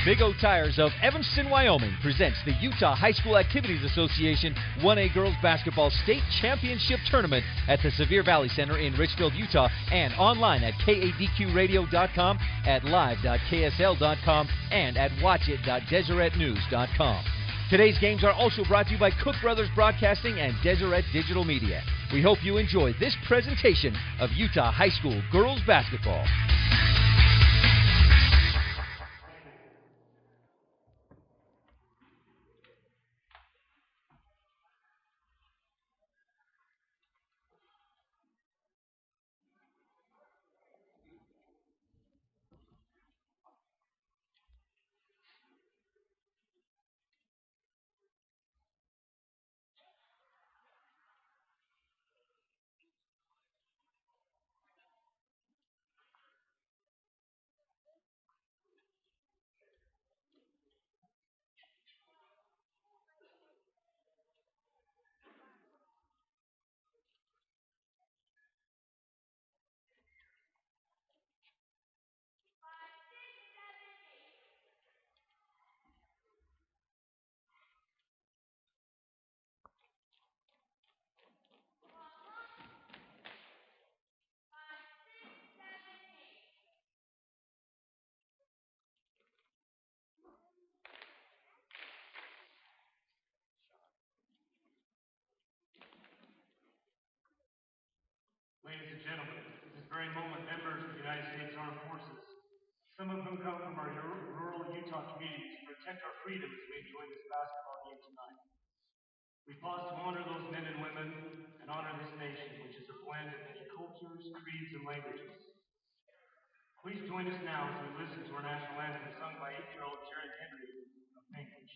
Big O Tires of Evanston, Wyoming presents the Utah High School Activities Association 1A Girls Basketball State Championship Tournament at the Sevier Valley Center in Richfield, Utah, and online at kadqradio.com, at live.ksl.com, and at watchit.deseretnews.com. Today's games are also brought to you by Cook Brothers Broadcasting and Deseret Digital Media. We hope you enjoy this presentation of Utah High School Girls Basketball. Ladies and gentlemen, at this very moment, members of the United States Armed Forces, some of whom come from our rural Utah communities, protect our freedom as we enjoy this basketball game tonight. We pause to honor those men and women and honor this nation, which is a blend of many cultures, creeds, and languages. Please join us now as we listen to our national anthem sung by 8-year-old Jared Henry of Panguitch.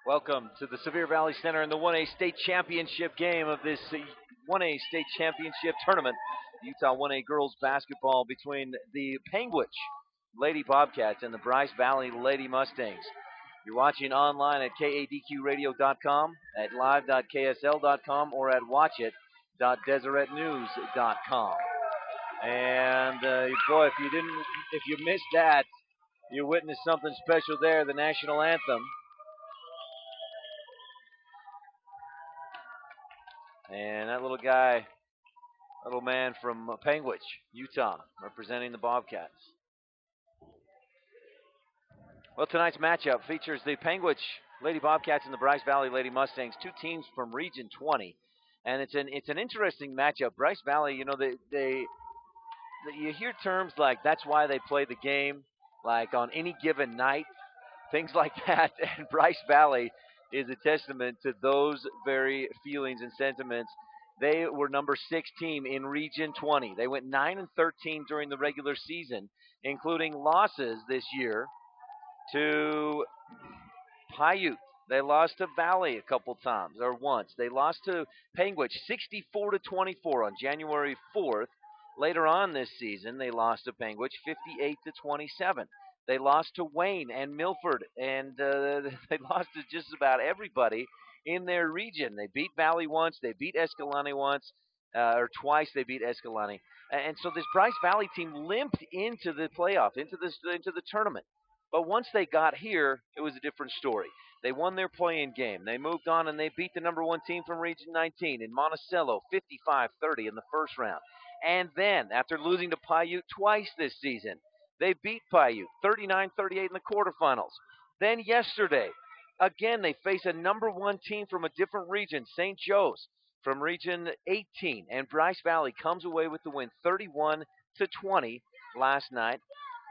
Welcome to the Sevier Valley Center in the 1A State Championship game of this 1A State Championship tournament. Utah 1A girls basketball between the Panguitch Lady Bobcats and the Bryce Valley Lady Mustangs. You're watching online at kadqradio.com, at live.ksl.com, or at watchit.deseretnews.com. And boy, if you missed that, you witnessed something special there, the national anthem. And that little man from Panguitch, Utah, representing the Bobcats. Well, tonight's matchup features the Panguitch Lady Bobcats and the Bryce Valley Lady Mustangs, two teams from Region 20, and it's an interesting matchup. Bryce Valley, you know, you hear terms like that's why they play the game, like on any given night, things like that, and Bryce Valley is a testament to those very feelings and sentiments. They were number 6 team in Region 20. They went 9-13 during the regular season, including losses this year to Paiute. They lost to Valley a couple times, or once. They lost to Panguitch 64-24 on January 4th. Later on this season, they lost to Panguitch 58-27. They lost to Wayne and Milford, and they lost to just about everybody in their region. They beat Valley once. They beat Escalante once, or twice. They beat Escalante, and so this Bryce Valley team limped into the playoff, into the tournament. But once they got here, it was a different story. They won their play-in game. They moved on and they beat the number 1 team from Region 19 in Monticello 55-30 in the first round. And then, after losing to Paiute twice this season, they beat Paiute 39-38 in the quarterfinals. Then yesterday, again, they face a number 1 team from a different region, St. Joe's, from Region 18. And Bryce Valley comes away with the win 31-20 last night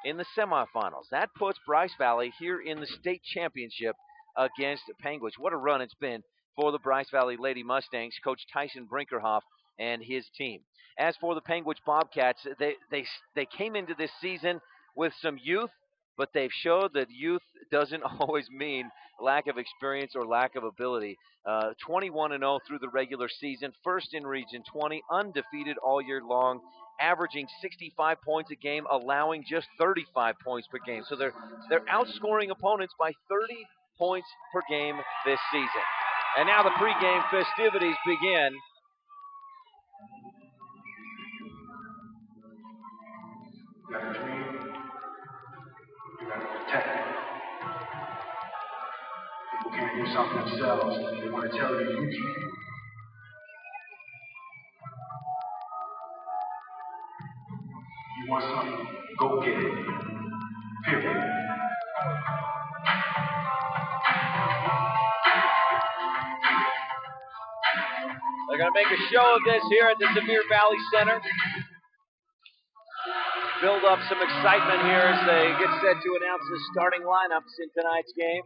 in the semifinals. That puts Bryce Valley here in the state championship against Panguitch. What a run it's been for the Bryce Valley Lady Mustangs, Coach Tyson Brinkerhoff and his team. As for the Panguitch Bobcats, they came into this season with some youth, but they've showed that youth doesn't always mean lack of experience or lack of ability. 21-0 through the regular season, first in Region 20, undefeated all year long, averaging 65 points a game, allowing just 35 points per game. So they're outscoring opponents by 30 points per game this season. And now the pregame festivities begin. You got a dream, you got to protect it. People can't do something themselves. They want to tell you you can. You want something, go get it. Period. They're going to make a show of this here at the Sevier Valley Center. Build up some excitement here as they get set to announce the starting lineups in tonight's game.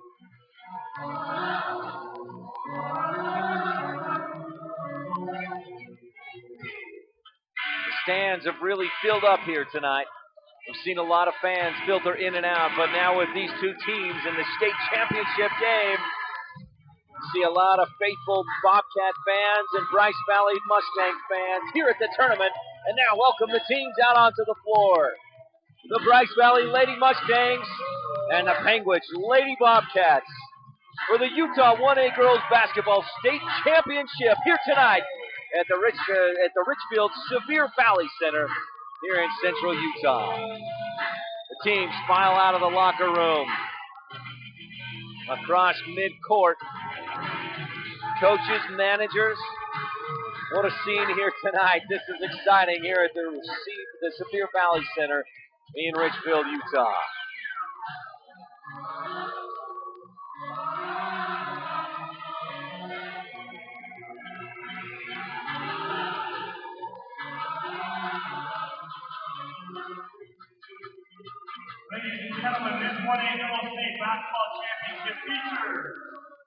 The stands have really filled up here tonight. We've seen a lot of fans filter in and out, but now with these two teams in the state championship game, see a lot of faithful Bobcat fans and Bryce Valley Mustang fans here at the tournament. And now welcome the teams out onto the floor. The Bryce Valley Lady Mustangs and the Panguitch Lady Bobcats for the Utah 1A Girls Basketball State Championship here tonight at the Richfield Sevier Valley Center here in Central Utah. The teams file out of the locker room across mid-court. Coaches, managers, what a scene here tonight. This is exciting here at the Sevier Valley Center in Richfield, Utah. Ladies and gentlemen, this 1A Girls State Basketball Championship features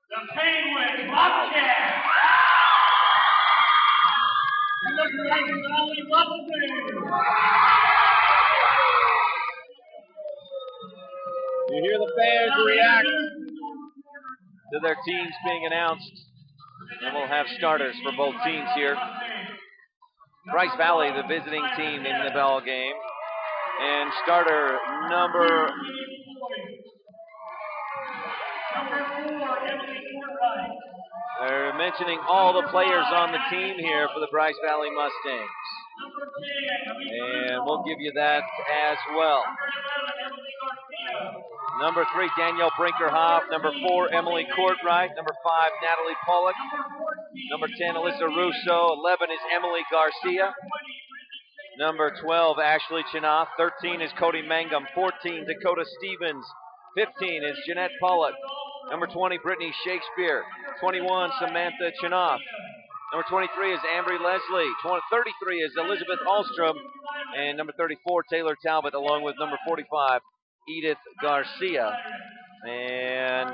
the Panguitch Bobcats and the Bryce Valley Mustangs. You hear the fans react to their teams being announced, and we'll have starters for both teams here. Bryce Valley, the visiting team in the ball game, and starter number 4, Emily Court. They're mentioning all the players on the team here for the Bryce Valley Mustangs. And we'll give you that as well. Number 3, Danielle Brinkerhoff. Number 4, Emily Courtwright. Number 5, Natalie Pollock. Number 10, Alyssa Russo. 11 is Emily Garcia. Number 12, Ashley Chinoff. 13 is Cody Mangum. 14, Dakota Stevens. 15 is Jeanette Pollock. Number 20, Brittany Shakespeare. 21, Samantha Chinoff. Number 23 is Ambry Leslie. 33 is Elizabeth Alstrom. And number 34, Taylor Talbot, along with number 45, Edith Garcia. And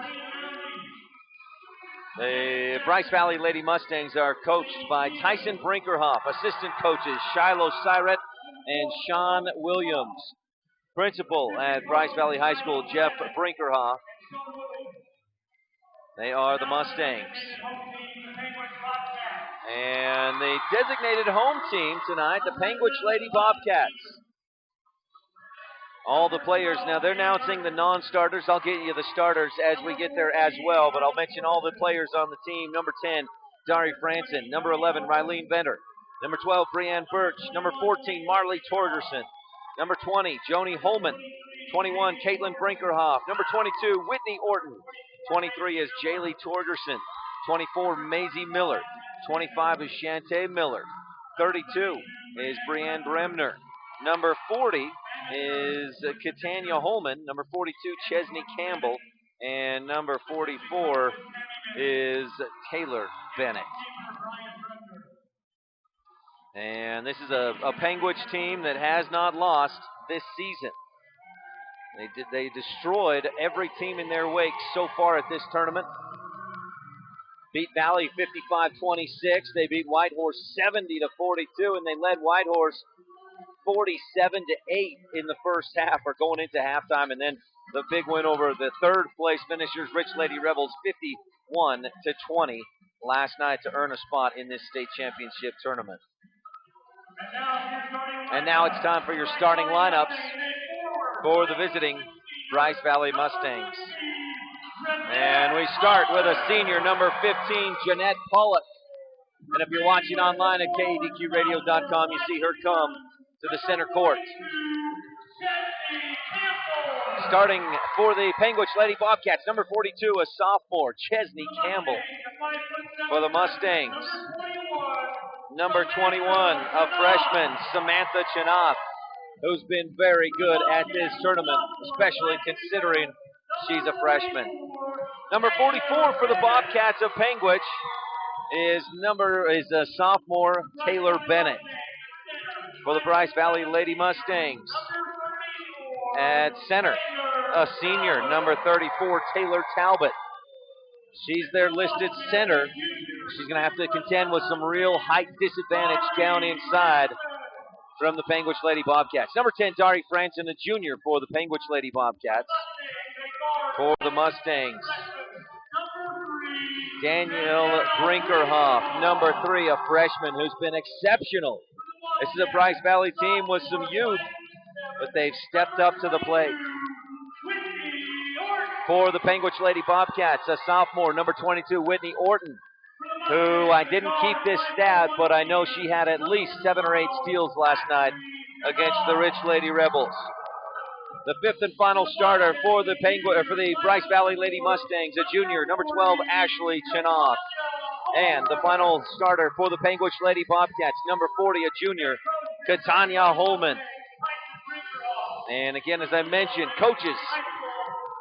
the Bryce Valley Lady Mustangs are coached by Tyson Brinkerhoff. Assistant coaches Shiloh Syret and Sean Williams. Principal at Bryce Valley High School, Jeff Brinkerhoff. They are the Mustangs. And the designated home team tonight, the Panguitch Lady Bobcats. All the players, now they're announcing the non-starters. I'll get you the starters as we get there as well, but I'll mention all the players on the team. Number 10, Dari Franson. Number 11, Rylene Venter. Number 12, Brianne Birch. Number 14, Marley Torgerson. Number 20, Joni Holman. 21, Caitlin Brinkerhoff. Number 22, Whitney Orton. 23 is Jaylee Torgerson. 24, Maisie Miller. 25 is Shantae Miller. 32 is Brianne Bremner. Number 40 is Katanya Holman. Number 42, Chesney Campbell. And number 44 is Taylor Bennett. And this is a Panguitch team that has not lost this season. They destroyed every team in their wake so far at this tournament. Beat Valley 55-26. They beat Whitehorse 70-42, and they led Whitehorse 47-8 in the first half, or going into halftime, and then the big win over the third place finishers, Rich Lady Rebels, 51-20 last night to earn a spot in this state championship tournament. And now it's time for your starting lineups for the visiting Bryce Valley Mustangs. And we start with a senior, number 15, Jeanette Pollock. And if you're watching online at KADQRadio.com, you see her come to the center court. Starting for the Panguitch Lady Bobcats, number 42, a sophomore, Chesney Campbell. For the Mustangs, number 21, a freshman, Samantha Chinoff, who's been very good at this tournament, especially considering she's a freshman. Number 44 for the Bobcats of Panguitch is a sophomore, Taylor Bennett. For the Bryce Valley Lady Mustangs, at center, a senior, number 34, Taylor Talbot. She's their listed center. She's going to have to contend with some real height disadvantage down inside from the Panguitch Lady Bobcats. Number 10, Dari Franson, a junior for the Panguitch Lady Bobcats. For the Mustangs, Danielle Brinkerhoff, number 3, a freshman who's been exceptional. This is a Bryce Valley team with some youth, but they've stepped up to the plate. For the Panguitch Lady Bobcats, a sophomore, number 22, Whitney Orton, who I didn't keep this stat, but I know she had at least 7 or 8 steals last night against the Rich Lady Rebels. The 5th and final starter for the Bryce Valley Lady Mustangs, a junior, number 12, Ashley Chinoff. And the final starter for the Panguitch Lady Bobcats, number 40, a junior, Katanya Holman. And again, as I mentioned, coaches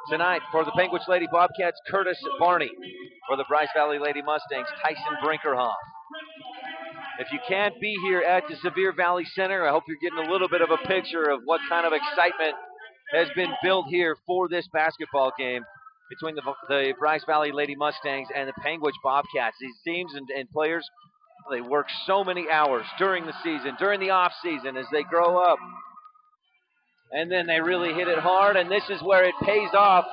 tonight for the Panguitch Lady Bobcats, Curtis Barney. For the Bryce Valley Lady Mustangs, Tyson Brinkerhoff. If you can't be here at the Sevier Valley Center, I hope you're getting a little bit of a picture of what kind of excitement has been built here for this basketball game between the Bryce Valley Lady Mustangs and the Panguitch Bobcats. These teams and players, they work so many hours during the season, during the off season as they grow up. And then they really hit it hard, and this is where it pays off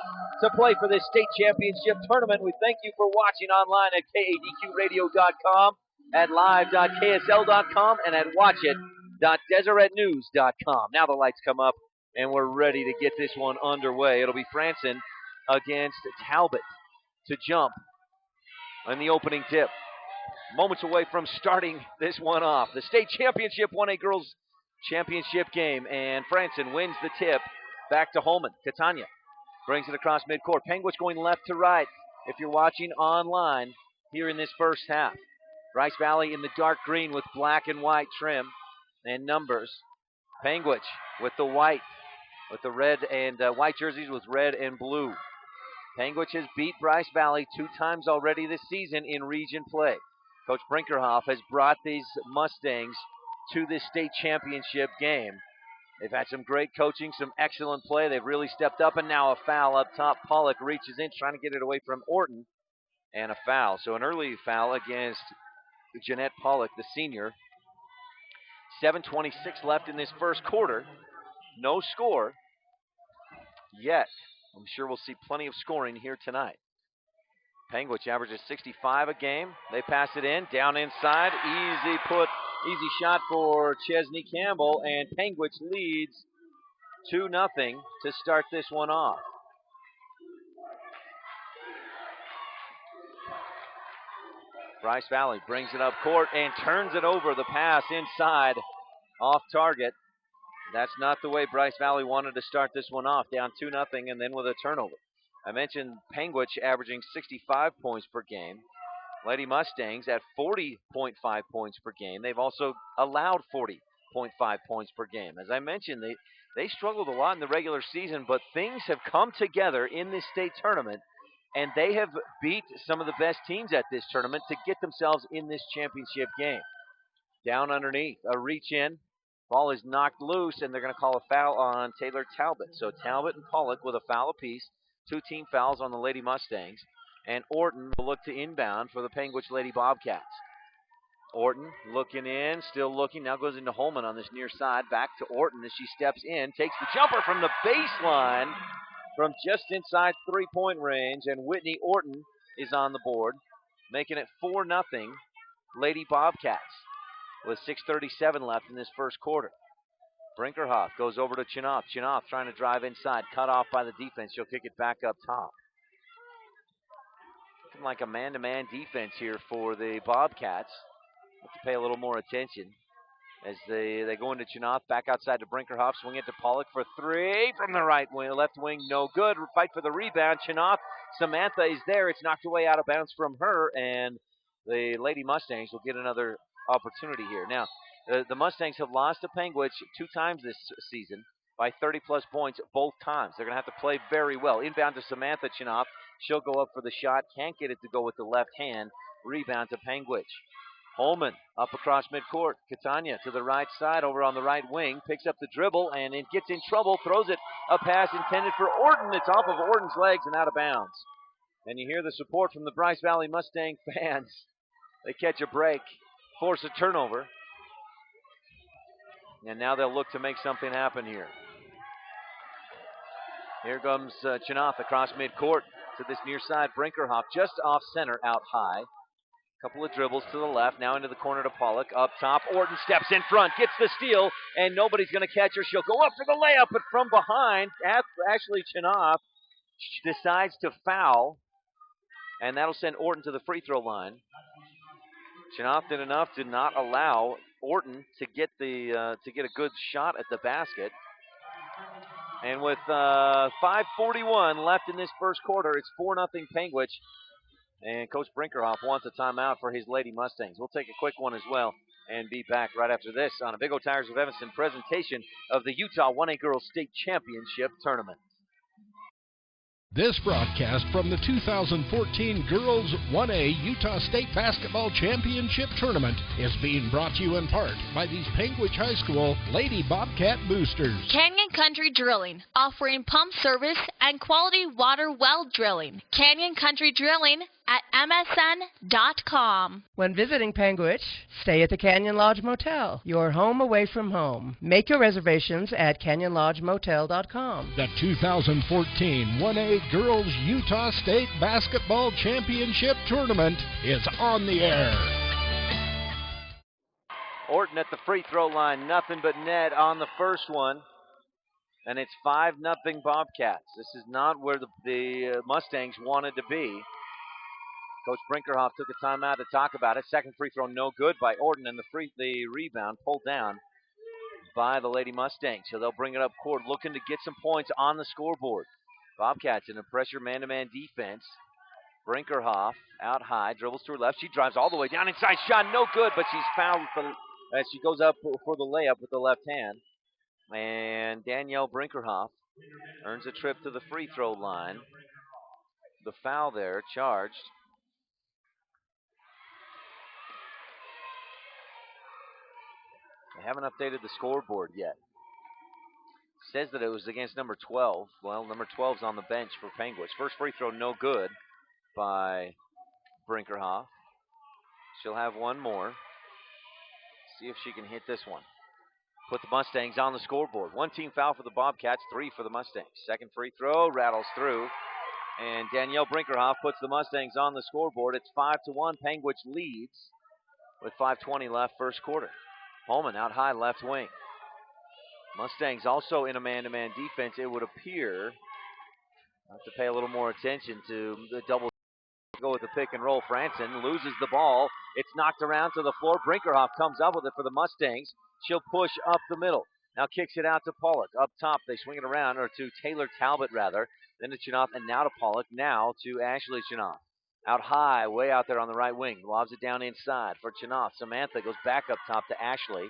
to play for this state championship tournament. We thank you for watching online at KADQRadio.com, at live.ksl.com, and at watchit.deseretnews.com. Now the lights come up, and we're ready to get this one underway. It'll be Franson against Talbot to jump on the opening tip. Moments away from starting this one off. The state championship 1A girls championship game, and Franson wins the tip back to Holman. Katanya brings it across midcourt. Panguitch going left to right if you're watching online here in this first half. Bryce Valley in the dark green with black and white trim and numbers. Panguitch with the white, with the red and white jerseys with red and blue. Panguitch has beat Bryce Valley 2 times already this season in region play. Coach Brinkerhoff has brought these Mustangs to this state championship game. They've had some great coaching, some excellent play. They've really stepped up, and now a foul up top. Pollock reaches in, trying to get it away from Orton, and a foul. So an early foul against Jeanette Pollock, the senior. 7:26 left in this first quarter. No score yet. I'm sure we'll see plenty of scoring here tonight. Panguitch averages 65 a game. They pass it in, down inside. Easy shot for Chesney Campbell, and Panguitch leads 2-0 to start this one off. Bryce Valley brings it up court and turns it over. The pass inside, off target. That's not the way Bryce Valley wanted to start this one off, down 2-0 and then with a turnover. I mentioned Panguitch averaging 65 points per game. Lady Mustangs at 40.5 points per game. They've also allowed 40.5 points per game. As I mentioned, they struggled a lot in the regular season, but things have come together in this state tournament, and they have beat some of the best teams at this tournament to get themselves in this championship game. Down underneath, a reach in. Ball is knocked loose, and they're going to call a foul on Taylor Talbot. So Talbot and Pollock with a foul apiece. 2 team fouls on the Lady Mustangs. And Orton will look to inbound for the Panguitch Lady Bobcats. Orton looking in, still looking. Now goes into Holman on this near side. Back to Orton as she steps in. Takes the jumper from the baseline from just inside 3-point range. And Whitney Orton is on the board, making it 4-0 Lady Bobcats with 6:37 left in this first quarter. Brinkerhoff goes over to Chinoff. Chinoff trying to drive inside. Cut off by the defense. She'll kick it back up top. Looking like a man-to-man defense here for the Bobcats. Have to pay a little more attention as they go into Chinoff. Back outside to Brinkerhoff. Swing it to Pollock for 3 from the right wing. Left wing, no good. Fight for the rebound. Chinoff. Samantha is there. It's knocked away out of bounds from her, and the Lady Mustangs will get another opportunity here. Now, the Mustangs have lost to Panguitch 2 times this season by 30-plus points both times. They're going to have to play very well. Inbound to Samantha Chinoff. She'll go up for the shot. Can't get it to go with the left hand. Rebound to Panguitch. Holman up across midcourt. Catania to the right side over on the right wing. Picks up the dribble and it gets in trouble. Throws it. A pass intended for Orton. It's off of Orton's legs and out of bounds. And you hear the support from the Bryce Valley Mustang fans. They catch a break. Force a turnover. And now they'll look to make something happen here. Here comes Chinoff across midcourt to this near side. Brinkerhoff just off center out high. Couple of dribbles to the left. Now into the corner to Pollock. Up top. Orton steps in front. Gets the steal. And nobody's going to catch her. She'll go up for the layup. But from behind, Ashley Chinoff decides to foul. And that'll send Orton to the free throw line. Chinoff did enough to not allow Orton to get a good shot at the basket. And with 5:41 left in this first quarter, it's 4-0 Panguitch. And Coach Brinkerhoff wants a timeout for his Lady Mustangs. We'll take a quick one as well and be back right after this on a Big O Tires of Evanston presentation of the Utah 1A Girls State Championship Tournament. This broadcast from the 2014 Girls 1A Utah State Basketball Championship Tournament is being brought to you in part by these Panguitch High School Lady Bobcat Boosters. Canyon Country Drilling, offering pump service and quality water well drilling. Canyon Country Drilling at msn.com. When visiting Panguitch, stay at the Canyon Lodge Motel, your home away from home. Make your reservations at canyonlodgemotel.com. The 2014 1A Girls Utah State Basketball Championship Tournament is on the air. Orton at the free throw line, nothing but net on the first one. And it's 5-0 Bobcats. This is not where the Mustangs wanted to be. Coach Brinkerhoff took a timeout to talk about it. Second free throw no good by Orton, and the rebound pulled down by the Lady Mustangs. So they'll bring it up court, looking to get some points on the scoreboard. Bobcats in a pressure man-to-man defense. Brinkerhoff out high, dribbles to her left. She drives all the way down inside. Shot no good, but she's fouled as she goes up for the layup with the left hand. And Danielle Brinkerhoff earns a trip to the free throw line. the foul there, charged. They haven't updated the scoreboard yet. Says that it was against number 12. Well, number 12's on the bench for Panguitch. First free throw, no good by Brinkerhoff. She'll have one more. See if she can hit this one. Put the Mustangs on the scoreboard. One team foul for the Bobcats, 3 for the Mustangs. Second free throw, rattles through. And Danielle Brinkerhoff puts the Mustangs on the scoreboard. It's 5-1. Panguitch leads with 5:20 left first quarter. Holman out high left wing. Mustangs also in a man-to-man defense. It would appear have to pay a little more attention to the double. Go with the pick and roll. Franson loses the ball. It's knocked around to the floor. Brinkerhoff comes up with it for the Mustangs. She'll push up the middle. Now kicks it out to Pollock. Up top, they swing it around, or to Taylor Talbot, rather. Then to Chinoff, and now to Pollock. Now to Ashley Chinoff. Out high, way out there on the right wing. Lobs it down inside for Chinoff. Samantha goes back up top to Ashley,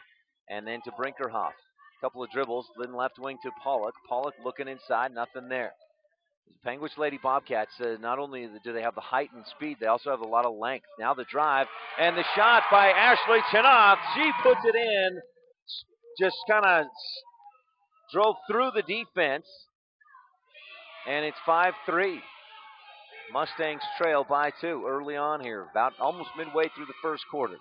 and then to Brinkerhoff. Couple of dribbles, then left wing to Pollock. Pollock looking inside, nothing there. Panguitch Lady Bobcats, not only do they have the height and speed, they also have a lot of length. Now the drive, and the shot by Ashley Chinoff. She puts it in, just kind of drove through the defense, and it's 5-3. Mustangs trail by 2 early on here, about almost midway through the first quarter.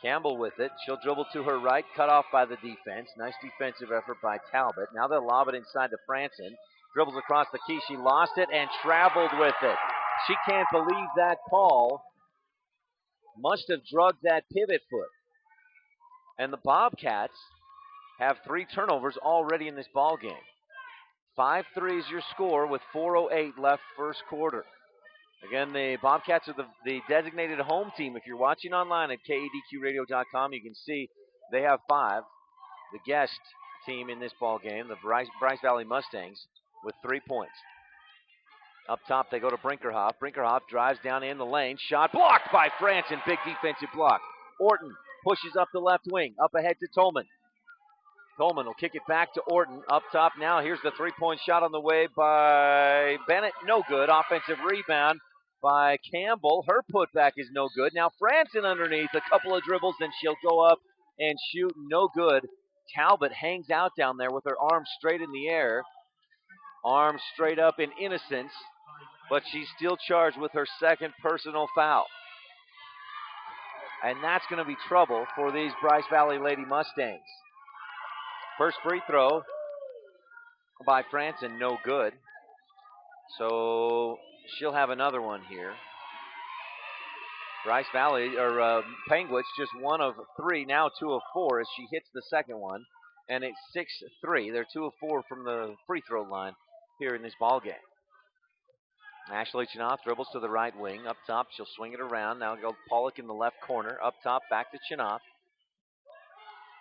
Campbell with it. She'll dribble to her right, cut off by the defense. Nice defensive effort by Talbot. Now they'll lob it inside to Franson. Dribbles across the key. She lost it and traveled with it. She can't believe that call. Must have drugged that pivot foot. And the Bobcats have 3 turnovers already in this ball game. 5-3 is your score with 4:08 left first quarter. Again, the Bobcats are the designated home team. If you're watching online at KADQradio.com, you can see they have 5. The guest team in this ball game, the Bryce Valley Mustangs, with 3 points. Up top, they go to Brinkerhoff. Brinkerhoff drives down in the lane. Shot blocked by Franson. Big defensive block. Orton pushes up the left wing. Up ahead to Tolman. Tolman will kick it back to Orton. Up top now. Here's the three-point shot on the way by Bennett. No good. Offensive rebound by Campbell. Her putback is no good. Now Franson underneath. A couple of dribbles, then she'll go up and shoot. No good. Talbot hangs out down there with her arms straight in the air. Arms straight up in innocence. But she's still charged with her second personal foul. And that's going to be trouble for these Bryce Valley Lady Mustangs. First free throw by Franson, no good. So she'll have another one here. Bryce Valley, or Panguitch, just 1 of 3, now 2 of 4 as she hits the second one. And it's 6-3. They're 2 of 4 from the free throw line here in this ball game. Ashley Chinoff dribbles to the right wing. Up top, she'll swing it around. Now go Pollock in the left corner. Up top, back to Chinoff.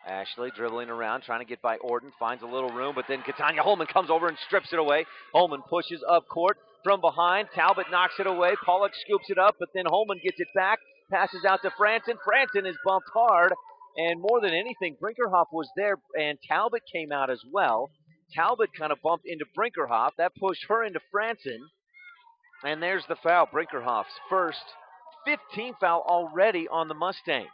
Ashley dribbling around, trying to get by Orton, finds a little room, but then Katanya Holman comes over and strips it away. Holman pushes up court from behind. Talbot knocks it away. Pollock scoops it up, but then Holman gets it back, passes out to Franson. Franson is bumped hard, and more than anything, Brinkerhoff was there, and Talbot came out as well. Talbot kind of bumped into Brinkerhoff. That pushed her into Franson, and there's the foul. Brinkerhoff's first 15th foul already on the Mustangs.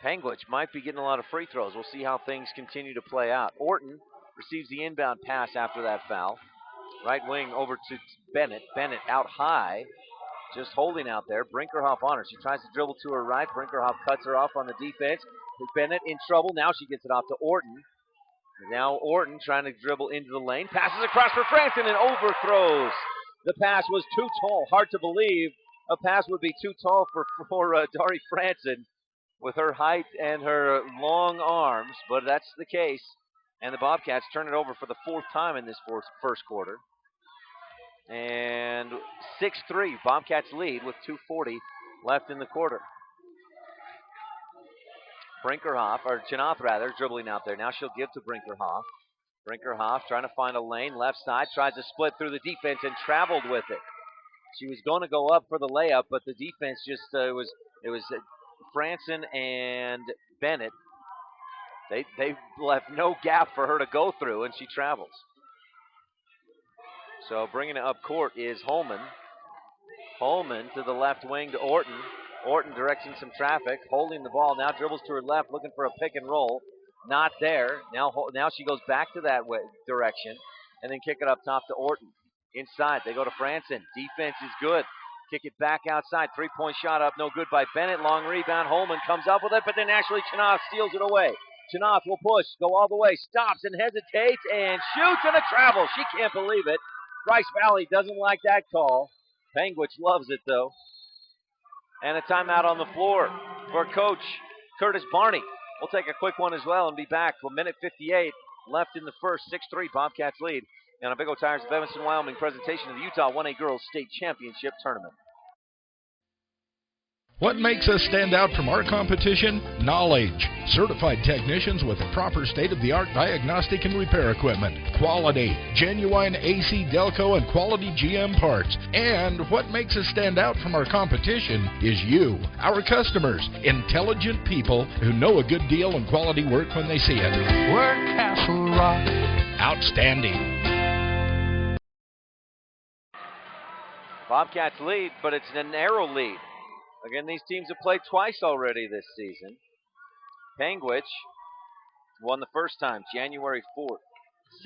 Panguitch might be getting a lot of free throws. We'll see how things continue to play out. Orton receives the inbound pass after that foul. Right wing over to Bennett. Bennett out high, just holding out there. Brinkerhoff on her. She tries to dribble to her right. Brinkerhoff cuts her off on the defense. Bennett in trouble. Now she gets it off to Orton. Now Orton trying to dribble into the lane. Passes across for Franson and overthrows. The pass was too tall. Hard to believe a pass would be too tall for Dari Franson, with her height and her long arms, but that's the case. And the Bobcats turn it over for the 4th time in this first quarter. And 6-3, Bobcats lead with 2:40 left in the quarter. Brinkerhoff, or Chinoff rather, dribbling out there. Now she'll give to Brinkerhoff. Brinkerhoff trying to find a lane, left side, tries to split through the defense and traveled with it. She was going to go up for the layup, but the defense just, it was Franson and Bennett. They left no gap for her to go through, and she travels. So bringing it up court is Holman. Holman to the left wing to Orton. Orton directing some traffic, holding the ball. Now dribbles to her left, looking for a pick and roll. Not there. Now she goes back to that direction, and then kick it up top to Orton. Inside, they go to Franson. Defense is good. Kick it back outside. Three-point shot up, no good by Bennett. Long rebound. Holman comes up with it, but then actually Chinoth steals it away. Chinoth will push, go all the way, stops and hesitates, and shoots, and a travel. She can't believe it. Bryce Valley doesn't like that call. Panguitch loves it, though. And a timeout on the floor for Coach Curtis Barney. We'll take a quick one as well and be back for minute 58 left in the first. 6-3 Bobcats lead. And a Big O Tires of Evanston, Wyoming presentation of the Utah 1A Girls State Championship Tournament. What makes us stand out from our competition? Knowledge. Certified technicians with the proper state-of-the-art diagnostic and repair equipment. Quality. Genuine AC Delco and quality GM parts. And what makes us stand out from our competition is you, our customers. Intelligent people who know a good deal and quality work when they see it. We're Castle Rock. Outstanding. Bobcats lead, but it's a narrow lead. Again, these teams have played twice already this season. Panguitch won the first time, January 4th,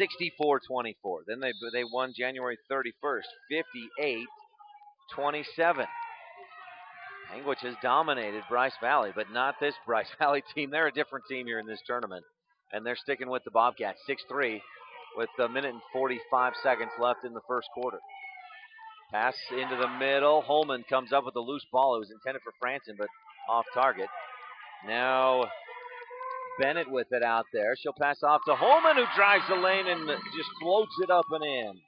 64-24. Then they won January 31st, 58-27. Panguitch has dominated Bryce Valley, but not this Bryce Valley team. They're a different team here in this tournament, and they're sticking with the Bobcats, 6-3, with a minute and 45 seconds left in the first quarter. Pass into the middle. Holman comes up with a loose ball. It was intended for Franson, but off target. Now Bennett with it out there. She'll pass off to Holman, who drives the lane and just floats it up and in.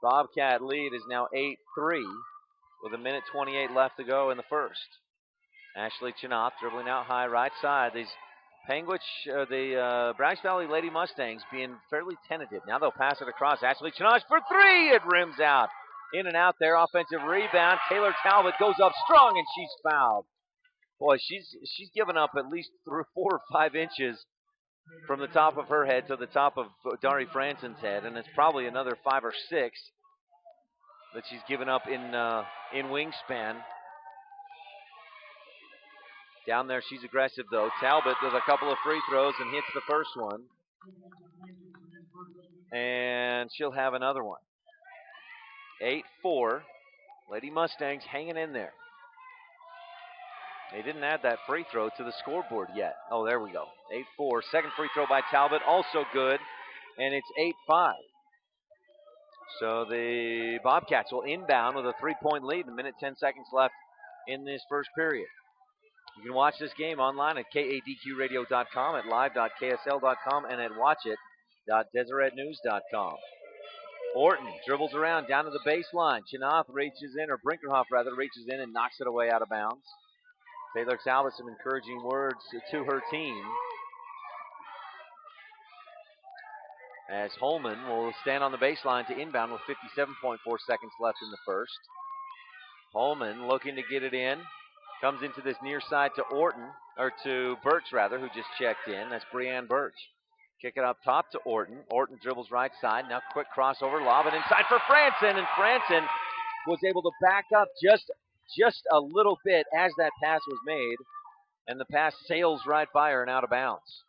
Bobcat lead is now 8-3 with a minute 28 left to go in the first. Ashley Chinoth dribbling out high right side. These the Bryce Valley Lady Mustangs being fairly tentative. Now they'll pass it across. Ashley Chinoth for three. It rims out. In and out there, offensive rebound. Taylor Talbot goes up strong, and she's fouled. Boy, she's given up at least 4 or 5 inches from the top of her head to the top of Dari Franson's head, and it's probably another 5 or 6 that she's given up in wingspan. Down there, she's aggressive, though. Talbot with a couple of free throws and hits the first one. And she'll have another one. 8-4. Lady Mustangs hanging in there. They didn't add that free throw to the scoreboard yet. Oh, there we go. 8-4. Second free throw by Talbot, also good. And it's 8-5. So the Bobcats will inbound with a 3-point lead. A minute, 10 seconds left in this first period. You can watch this game online at kadqradio.com, at live.ksl.com, and at watchit.deseretnews.com. Orton dribbles around down to the baseline. Chinoth reaches in, or Brinkerhoff rather, reaches in and knocks it away out of bounds. Taylor Talbot, some encouraging words to her team. As Holman will stand on the baseline to inbound with 57.4 seconds left in the first. Holman looking to get it in. Comes into this near side to Orton, or to Birch rather, who just checked in. That's Breanne Birch. Kick it up top to Orton. Orton dribbles right side. Now quick crossover, lob it inside for Franson, and Franson was able to back up just a little bit as that pass was made, and the pass sails right by her and out of bounds.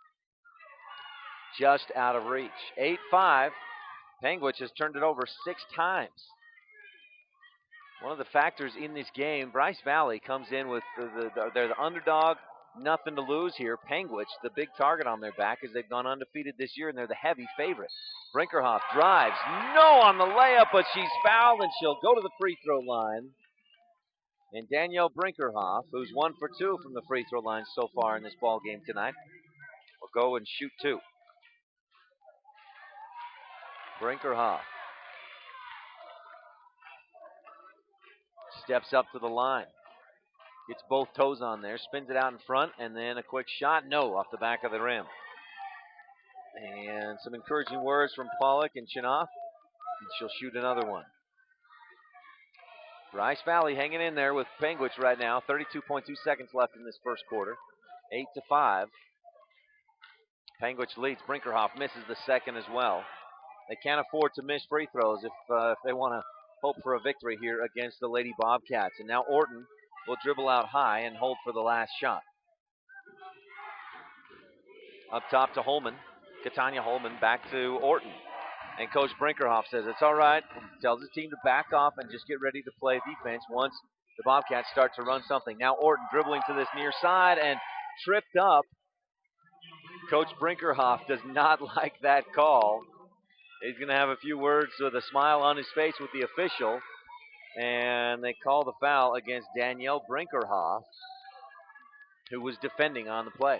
Just out of reach. 8-5. Panguitch has turned it over 6 times. One of the factors in this game, Bryce Valley comes in with they're the underdog, nothing to lose here. Panguitch, the big target on their back, as they've gone undefeated this year, and they're the heavy favorite. Brinkerhoff drives, no on the layup, but she's fouled, and she'll go to the free throw line. And Danielle Brinkerhoff, who's 1 for 2 from the free throw line so far in this ball game tonight, will go and shoot 2. Brinkerhoff steps up to the line. Gets both toes on there, spins it out in front, and then a quick shot. No, off the back of the rim. And some encouraging words from Pollock and Chinoth. And she'll shoot another one. Bryce Valley hanging in there with Panguitch right now. 32.2 seconds left in this first quarter. 8-5. Panguitch leads. Brinkerhoff misses the second as well. They can't afford to miss free throws if they want to hope for a victory here against the Lady Bobcats. And now Orton will dribble out high and hold for the last shot. Up top to Holman. Katanya Holman back to Orton. And Coach Brinkerhoff says it's all right. Tells his team to back off and just get ready to play defense once the Bobcats start to run something. Now Orton dribbling to this near side and tripped up. Coach Brinkerhoff does not like that call. He's going to have a few words with a smile on his face with the official. And they call the foul against Danielle Brinkerhoff, who was defending on the play.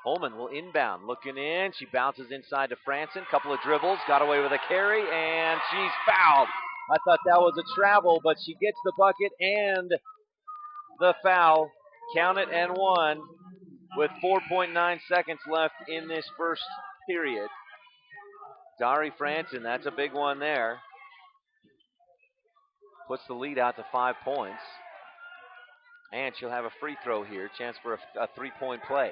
Holman will inbound, looking in. She bounces inside to Franson. Couple of dribbles, got away with a carry, and she's fouled. I thought that was a travel, but she gets the bucket and the foul. Count it and one with 4.9 seconds left in this first period. Dari Franson, that's a big one there. Puts the lead out to 5 points. And she'll have a free throw here, chance for a three-point play.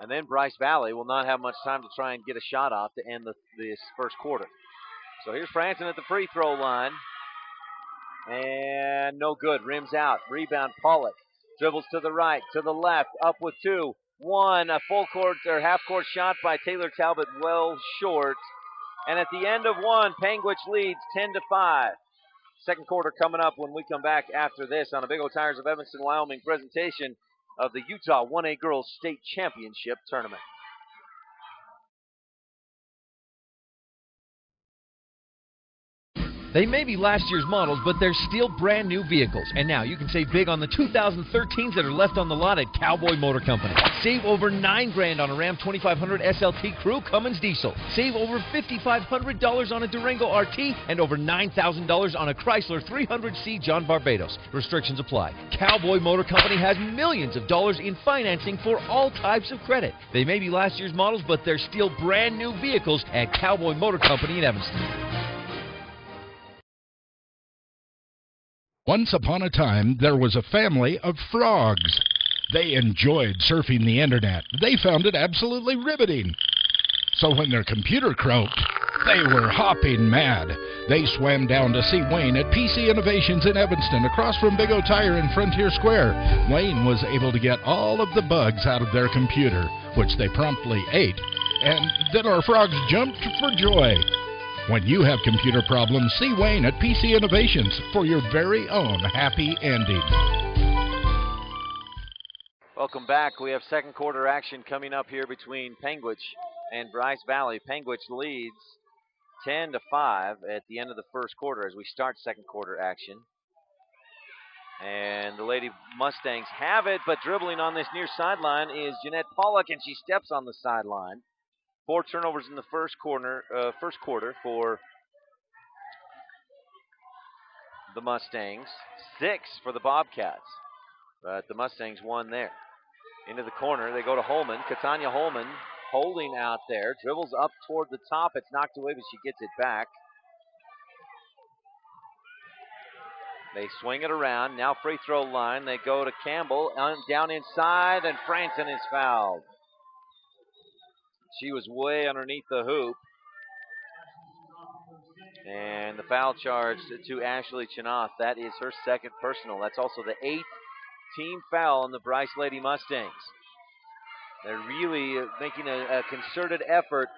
And then Bryce Valley will not have much time to try and get a shot off to end this first quarter. So here's Franson at the free throw line. And no good. Rims out. Rebound Pollock. Dribbles to the right, to the left, up with two. One, a full court or half court shot by Taylor Talbot, well short. And at the end of one, Panguitch leads 10-5. Second quarter coming up when we come back after this on a Big O Tires of Evanston, Wyoming presentation of the Utah 1A Girls State Championship Tournament. They may be last year's models, but they're still brand new vehicles. And now you can save big on the 2013s that are left on the lot at Cowboy Motor Company. Save over $9,000 on a Ram 2500 SLT Crew Cummins diesel. Save over $5,500 on a Durango RT and over $9,000 on a Chrysler 300C John Barbados. Restrictions apply. Cowboy Motor Company has millions of dollars in financing for all types of credit. They may be last year's models, but they're still brand new vehicles at Cowboy Motor Company in Evanston. Once upon a time, there was a family of frogs. They enjoyed surfing the internet. They found it absolutely riveting. So when their computer croaked, they were hopping mad. They swam down to see Wayne at PC Innovations in Evanston, across from Big O Tire in Frontier Square. Wayne was able to get all of the bugs out of their computer, which they promptly ate. And then our frogs jumped for joy. When you have computer problems, see Wayne at PC Innovations for your very own happy ending. Welcome back. We have second quarter action coming up here between Panguitch and Bryce Valley. Panguitch leads 10-5 at the end of the first quarter as we start second quarter action. And the Lady Mustangs have it, but dribbling on this near sideline is Jeanette Pollock, and she steps on the sideline. 4 turnovers in the first quarter for the Mustangs. 6 for the Bobcats. But the Mustangs won there. Into the corner, they go to Holman. Katanya Holman holding out there. Dribbles up toward the top. It's knocked away, but she gets it back. They swing it around. Now free throw line. They go to Campbell. Down inside, and Franson is fouled. She was way underneath the hoop. And the foul charge to Ashley Chinoth. That is her second personal. That's also the 8th team foul on the Bryce Lady Mustangs. They're really making a concerted effort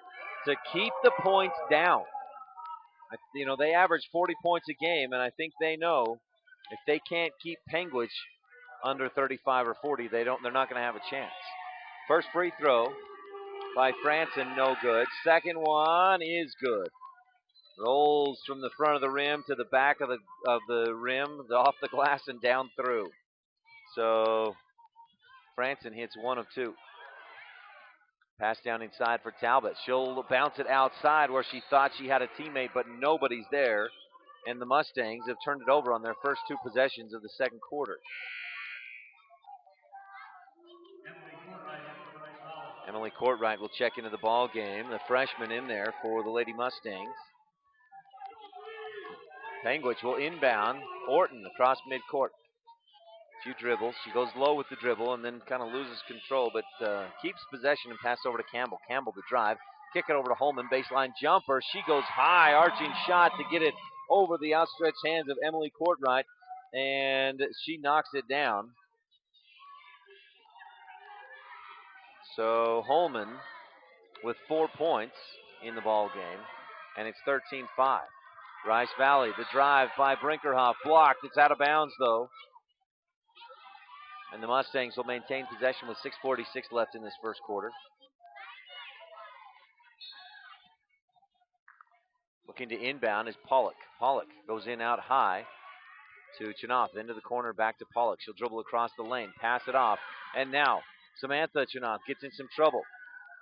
to keep the points down. You know, they average 40 points a game, and I think they know if they can't keep Panguitch under 35 or 40, they're not going to have a chance. First free throw by Franson, no good. Second one is good. Rolls from the front of the rim to the back of the rim, off the glass and down through. So Franson hits 1 of 2. Pass down inside for Talbot. She'll bounce it outside where she thought she had a teammate, but nobody's there. And the Mustangs have turned it over on their first 2 possessions of the second quarter. Emily Courtright will check into the ball game. The freshman in there for the Lady Mustangs. Panguitch will inbound. Orton across midcourt. Few dribbles. She goes low with the dribble and then kind of loses control, but keeps possession and pass over to Campbell. Campbell to drive. Kick it over to Holman, baseline jumper. She goes high, arching shot to get it over the outstretched hands of Emily Courtright, and she knocks it down. So Holman with 4 points in the ball game, and it's 13-5. Rice Valley, the drive by Brinkerhoff, blocked. It's out of bounds, though. And the Mustangs will maintain possession with 6:46 left in this first quarter. Looking to inbound is Pollock. Pollock goes in out high to Chinoff. Into the corner, back to Pollock. She'll dribble across the lane, pass it off. And now Samantha Chinoff gets in some trouble.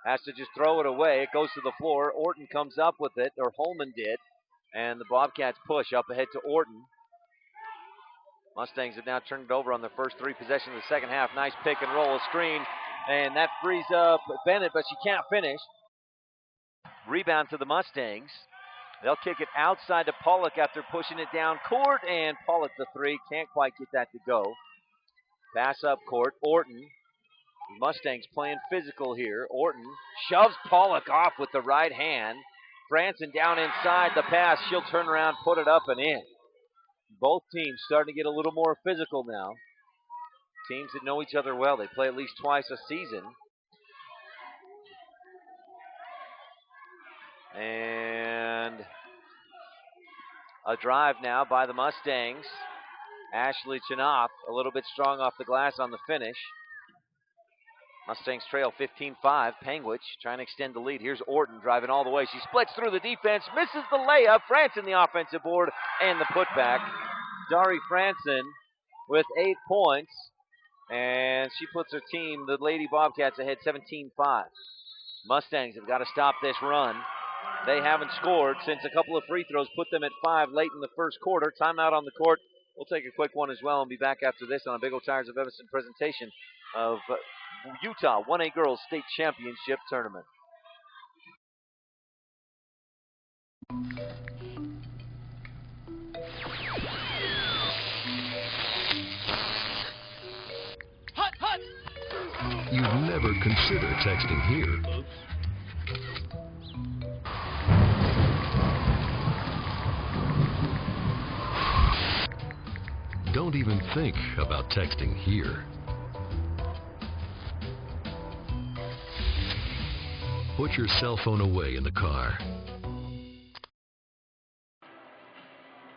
Has to just throw it away. It goes to the floor. Orton comes up with it, or Holman did. And the Bobcats push up ahead to Orton. Mustangs have now turned it over on their first 3 possessions of the second half. Nice pick and roll, a screen, and that frees up Bennett, but she can't finish. Rebound to the Mustangs. They'll kick it outside to Pollock after pushing it down court, and Pollock the 3. Can't quite get that to go. Pass up court. Orton. The Mustangs playing physical here. Orton shoves Pollock off with the right hand. Branson down inside the pass. She'll turn around, put it up and in. Both teams starting to get a little more physical now. Teams that know each other well. They play at least twice a season. And a drive now by the Mustangs. Ashley Chinoff a little bit strong off the glass on the finish. Mustangs trail 15-5. Panguitch trying to extend the lead. Here's Orton driving all the way. She splits through the defense, misses the layup. Franson the offensive board and the putback. Dari Franson with 8 points, and she puts her team, the Lady Bobcats, ahead 17-5. Mustangs have got to stop this run. They haven't scored since a couple of free throws put them at 5 late in the first quarter. Timeout on the court. We'll take a quick one as well and be back after this on a Big O Tires of Evanston presentation of Utah 1A Girls State Championship Tournament. You'd never consider texting here. Don't even think about texting here. Put your cell phone away in the car.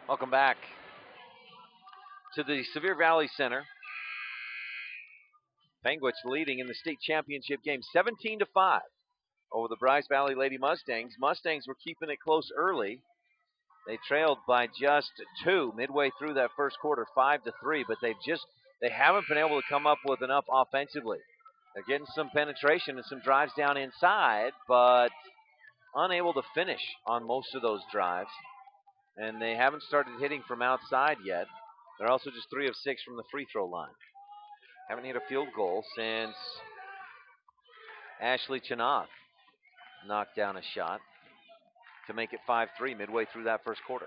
Welcome back to the Sevier Valley Center. Panguitch leading in the state championship game 17-5 over the Bryce Valley Lady Mustangs. Mustangs were keeping it close early. They trailed by just 2 midway through that first quarter, 5-3, but they haven't been able to come up with enough offensively. They're getting some penetration and some drives down inside, but unable to finish on most of those drives. And they haven't started hitting from outside yet. They're also just 3 of 6 from the free throw line. Haven't hit a field goal since Ashley Chinoff knocked down a shot to make it 5-3 midway through that first quarter.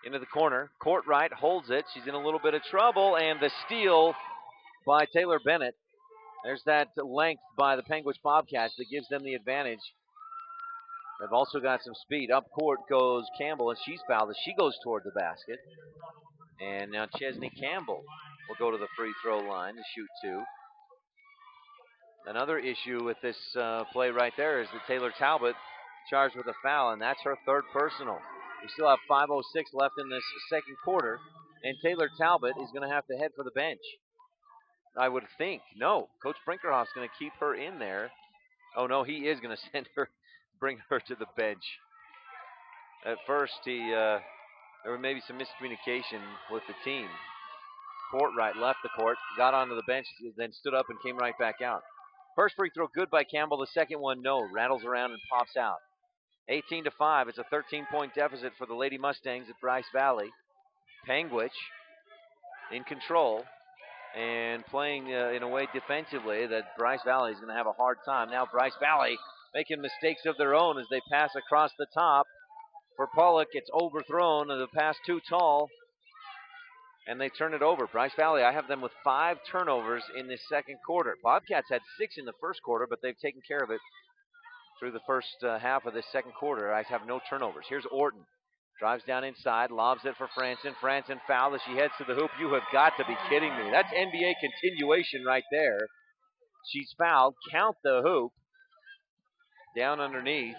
Into the corner, Courtright holds it. She's in a little bit of trouble, and the steal by Taylor Bennett. There's that length by the Panguitch Bobcats that gives them the advantage. They've also got some speed. Up court goes Campbell, and she's fouled as she goes toward the basket. And now Chesney Campbell will go to the free throw line to shoot 2. Another issue with this play right there is that Taylor Talbot charged with a foul, and that's her 3rd personal. We still have 5:06 left in this second quarter, and Taylor Talbot is going to have to head for the bench. I would think. No, Coach Brinkerhoff's going to keep her in there. Oh, no, he is going to bring her to the bench. At first, there were maybe some miscommunication with the team. Courtright left the court, got onto the bench, then stood up and came right back out. First free throw good by Campbell. The second one, no. Rattles around and pops out. 18-5. It's a 13-point deficit for the Lady Mustangs at Bryce Valley. Panguitch in control and playing in a way defensively that Bryce Valley is going to have a hard time. Now Bryce Valley making mistakes of their own as they pass across the top. For Pollock, it's overthrown, and the pass too tall, and they turn it over. Bryce Valley, I have them with 5 turnovers in this second quarter. Bobcats had 6 in the first quarter, but they've taken care of it through the first half of this second quarter. I have no turnovers. Here's Orton. Drives down inside, lobs it for Franson. Franson fouled as she heads to the hoop. You have got to be kidding me. That's NBA continuation right there. She's fouled. Count the hoop. Down underneath,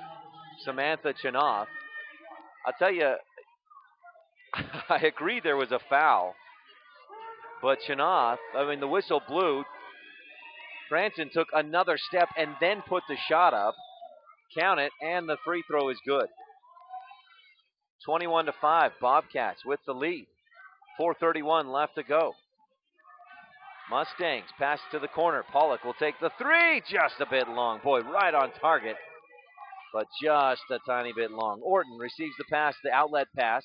Samantha Chinoff. I'll tell you, I agree there was a foul. But Chinoff, the whistle blew. Franson took another step and then put the shot up. Count it, and the free throw is good. 21-5, Bobcats with the lead. 4:31 left to go. Mustangs pass to the corner. Pollock will take the three, just a bit long. Boy, right on target, but just a tiny bit long. Orton receives the pass, the outlet pass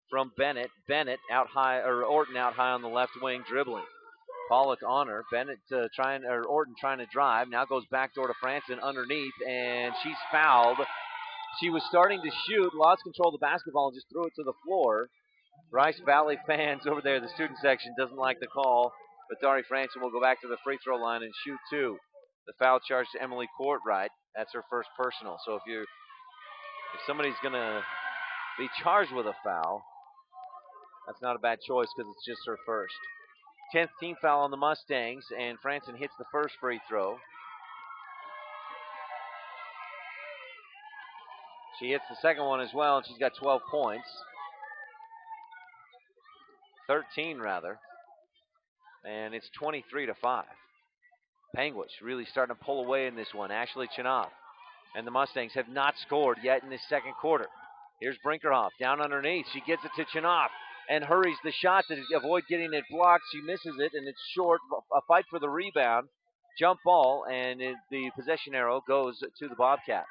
from Bennett. Bennett out high, or Orton out high on the left wing, dribbling. Pollock on her. Bennett Orton trying to drive. Now goes backdoor to Franson underneath, and she's fouled. She was starting to shoot, lost control of the basketball, and just threw it to the floor. Bryce Valley fans over there, the student section, doesn't like the call, but Dari Franson will go back to the free throw line and shoot two. The foul charge to Emily Courtright. That's her first personal. So if somebody's going to be charged with a foul, that's not a bad choice because it's just her first. 10th team foul on the Mustangs, and Franson hits the first free throw. She hits the second one as well, and she's got 12 points. 13, rather. And it's 23-5. Panguitch really starting to pull away in this one. Ashley Chinoff and the Mustangs have not scored yet in this second quarter. Here's Brinkerhoff down underneath. She gets it to Chinoff and hurries the shot to avoid getting it blocked. She misses it, and it's short. A fight for the rebound. Jump ball, and the possession arrow goes to the Bobcats.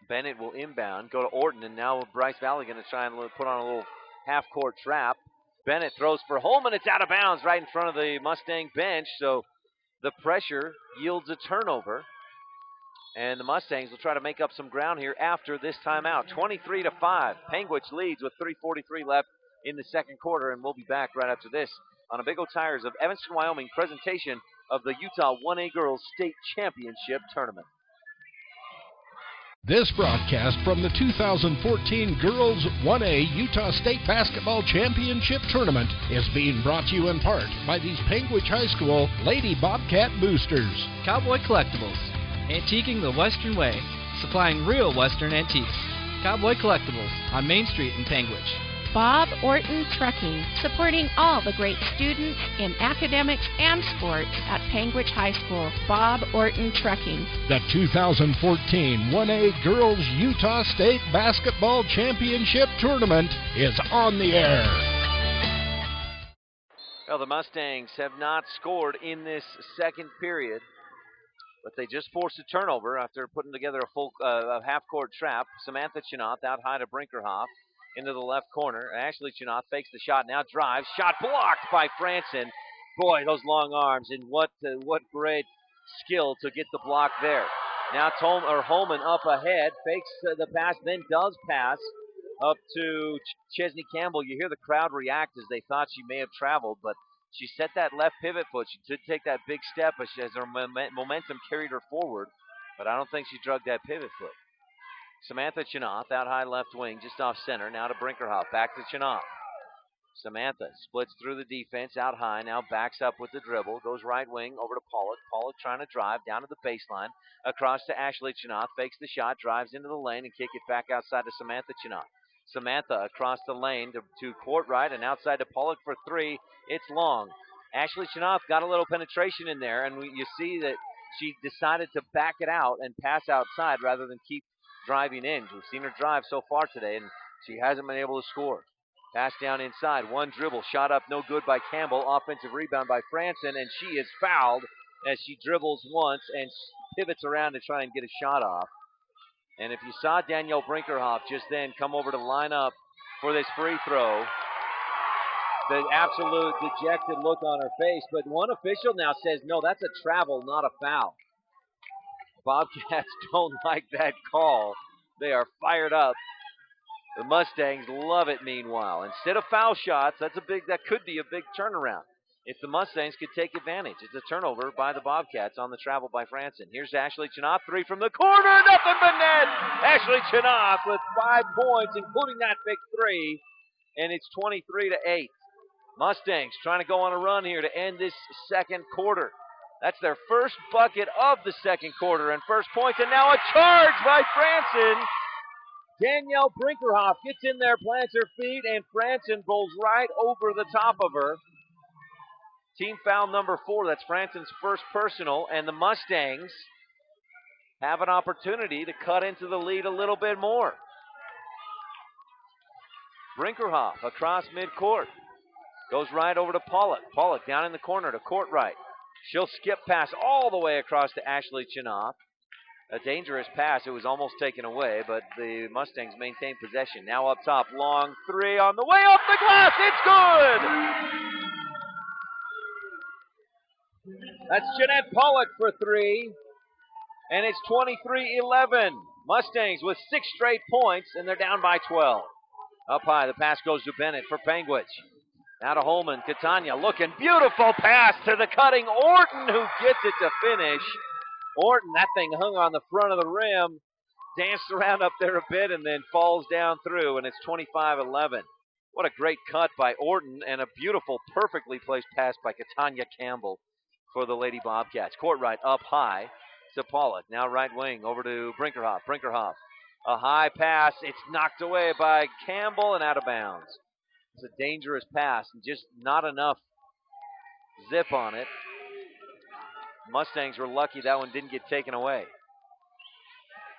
Bennett will inbound, go to Orton, and now Bryce Valley going to try and put on a little half-court trap. Bennett throws for Holman. It's out of bounds right in front of the Mustang bench, so the pressure yields a turnover. And the Mustangs will try to make up some ground here after this timeout. 23-5. Panguitch leads with 3:43 left in the second quarter, and we'll be back right after this on a Big O Tires of Evanston, Wyoming presentation of the Utah 1A Girls State Championship Tournament. This broadcast from the 2014 Girls 1A Utah State Basketball Championship Tournament is being brought to you in part by these Panguitch High School Lady Bobcat Boosters. Cowboy Collectibles, antiquing the Western way, supplying real Western antiques. Cowboy Collectibles on Main Street in Panguitch. Bob Orton Trucking, supporting all the great students in academics and sports at Panguitch High School. Bob Orton Trucking. The 2014 1A Girls Utah State Basketball Championship Tournament is on the air. Well, the Mustangs have not scored in this second period, but they just forced a turnover after putting together a full half-court trap. Samantha Chinoth out high to Brinkerhoff. Into the left corner. Ashley Chinoth fakes the shot, now drives. Shot blocked by Franson. Boy, those long arms, and what great skill to get the block there. Now Holman up ahead, fakes the pass, then does pass up to Chesney Campbell. You hear the crowd react as they thought she may have traveled, but she set that left pivot foot. She did take that big step as her momentum carried her forward, but I don't think she drug that pivot foot. Samantha Chinoth out high left wing, just off center. Now to Brinkerhoff, back to Chinoth. Samantha splits through the defense out high, now backs up with the dribble, goes right wing over to Pollock. Pollock trying to drive down to the baseline, across to Ashley Chinoth, fakes the shot, drives into the lane, and kick it back outside to Samantha Chinoth. Samantha across the lane to Courtright, and outside to Pollock for three. It's long. Ashley Chinoth got a little penetration in there, and you see that she decided to back it out and pass outside rather than keep driving in. We've seen her drive so far today, and she hasn't been able to score. Pass down inside, one dribble, shot up, no good by Campbell. Offensive rebound by Franson, and she is fouled as she dribbles once and pivots around to try and get a shot off. And if you saw Danielle Brinkerhoff just then come over to line up for this free throw, the absolute dejected look on her face, but one official now says, no, that's a travel, not a foul. Bobcats don't like that call. They are fired up. The Mustangs love it, meanwhile. Instead of foul shots, that could be a big turnaround. if the Mustangs could take advantage. It's a turnover by the Bobcats on the travel by Franson. Here's Ashley Chinoff, 3 from the corner, nothing but net. Ashley Chinoff with 5 points, including that big 3, and it's 23-8. Mustangs trying to go on a run here to end this second quarter. That's their first bucket of the second quarter and first points, and now a charge by Franson. Danielle Brinkerhoff gets in there, plants her feet, and Franson bowls right over the top of her. Team foul number 4. That's Franson's first personal, and the Mustangs have an opportunity to cut into the lead a little bit more. Brinkerhoff across midcourt. Goes right over to Pollock. Pollock down in the corner to court right. She'll skip pass all the way across to Ashley Chinoff. A dangerous pass. It was almost taken away, but the Mustangs maintain possession. Now up top, long 3 on the way off the glass. It's good! That's Jeanette Pollock for 3, and it's 23-11. Mustangs with 6 straight points, and they're down by 12. Up high, the pass goes to Bennett for Panguitch. Now to Holman. Catania looking. Beautiful pass to the cutting Orton, who gets it to finish. Orton, that thing hung on the front of the rim, danced around up there a bit, and then falls down through, and it's 25-11. What a great cut by Orton, and a beautiful, perfectly placed pass by Catania Campbell for the Lady Bobcats. Court right up high to Pollock. Now right wing over to Brinkerhoff. Brinkerhoff, a high pass. It's knocked away by Campbell and out of bounds. It's a dangerous pass and just not enough zip on it. Mustangs were lucky that one didn't get taken away.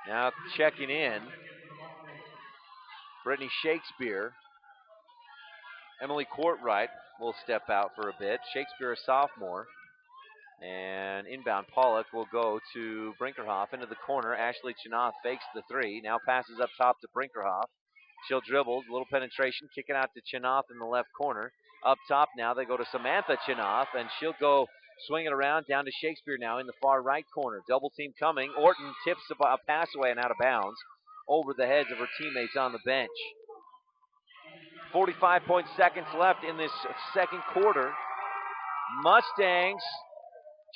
Now checking in, Brittany Shakespeare. Emily Courtright will step out for a bit. Shakespeare, a sophomore. And inbound Pollock will go to Brinkerhoff into the corner. Ashley Chinoff fakes the 3. Now passes up top to Brinkerhoff. She'll dribble, a little penetration, kick it out to Chinoff in the left corner. Up top now they go to Samantha Chinoff, and she'll go swing it around down to Shakespeare now in the far right corner. Double team coming. Orton tips a pass away and out of bounds over the heads of her teammates on the bench. 45 seconds left in this second quarter. Mustangs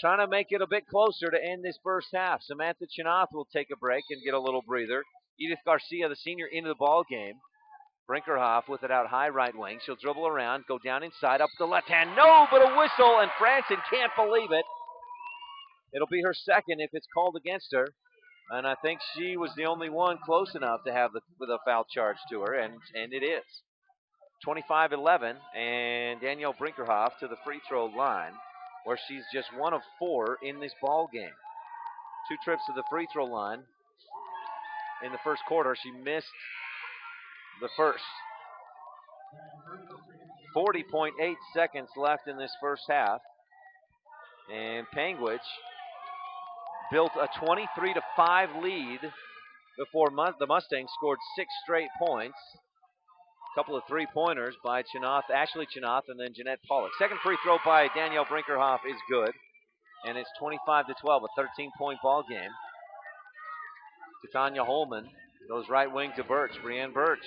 trying to make it a bit closer to end this first half. Samantha Chinoff will take a break and get a little breather. Edith Garcia, the senior, into the ball game. Brinkerhoff with it out high right wing. She'll dribble around, go down inside, up the left hand. No, but a whistle, and Franson can't believe it. It'll be her second if it's called against her. And I think she was the only one close enough to have the foul charge to her, and it is. 25-11, and Danielle Brinkerhoff to the free throw line, where she's just 1 of 4 in this ball game. 2 trips to the free throw line in the first quarter. She missed the first. 40.8 seconds left in this first half. And Panguitch built a 23-5 lead before the Mustangs scored 6 straight points. A couple of 3-pointers by Ashley Chinoff, and then Jeanette Pollock. Second free throw by Danielle Brinkerhoff is good. And it's 25-12, a 13-point ball game. Tanya Holman goes right wing to Birch. Brianne Birch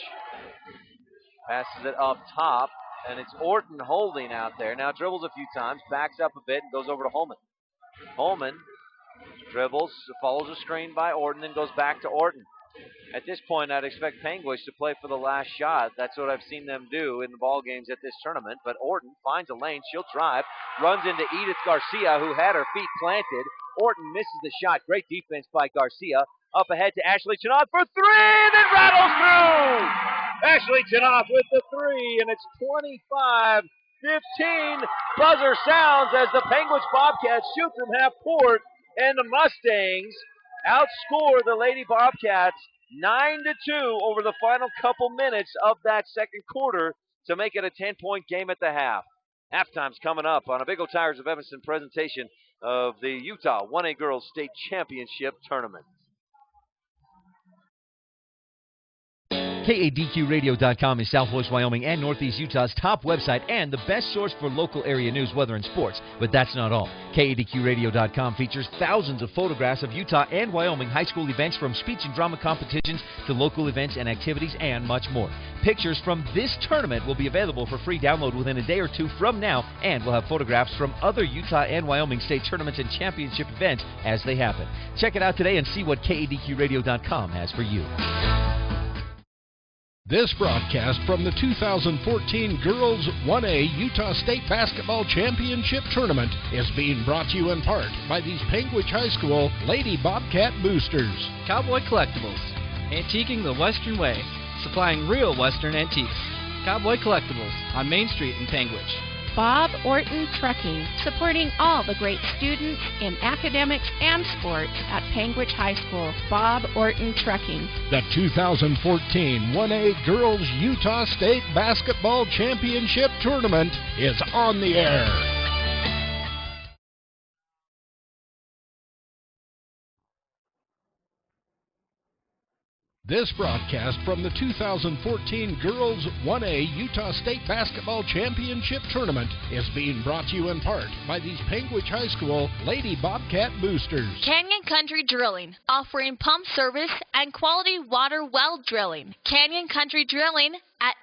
passes it up top, and it's Orton holding out there. Now dribbles a few times, backs up a bit, and goes over to Holman. Holman dribbles, follows a screen by Orton, and goes back to Orton. At this point, I'd expect Panguitch to play for the last shot. That's what I've seen them do in the ball games at this tournament. But Orton finds a lane. She'll drive, runs into Edith Garcia, who had her feet planted. Orton misses the shot. Great defense by Garcia. Up ahead to Ashley Chinoff for 3, that rattles through! Ashley Chinoff with the 3, and it's 25-15. Buzzer sounds as the Panguitch Bobcats shoot from half court, and the Mustangs outscore the Lady Bobcats 9-2 over the final couple minutes of that second quarter to make it a 10-point game at the half. Halftime's coming up on a Big O Tigers of Evanston presentation of the Utah 1A Girls State Championship Tournament. KADQRadio.com is Southwest Wyoming and Northeast Utah's top website and the best source for local area news, weather, and sports. But that's not all. KADQRadio.com features thousands of photographs of Utah and Wyoming high school events, from speech and drama competitions to local events and activities and much more. Pictures from this tournament will be available for free download within a day or two from now, and we'll have photographs from other Utah and Wyoming state tournaments and championship events as they happen. Check it out today and see what KADQRadio.com has for you. This broadcast from the 2014 Girls 1A Utah State Basketball Championship Tournament is being brought to you in part by these Panguitch High School Lady Bobcat Boosters. Cowboy Collectibles, antiquing the Western way, supplying real Western antiques. Cowboy Collectibles on Main Street in Panguitch. Bob Orton Trucking, supporting all the great students in academics and sports at Panguitch High School. Bob Orton Trucking. The 2014 1A Girls Utah State Basketball Championship Tournament is on the air. This broadcast from the 2014 Girls 1A Utah State Basketball Championship Tournament is being brought to you in part by these Panguitch High School Lady Bobcat Boosters. Canyon Country Drilling, offering pump service and quality water well drilling. Canyon Country Drilling at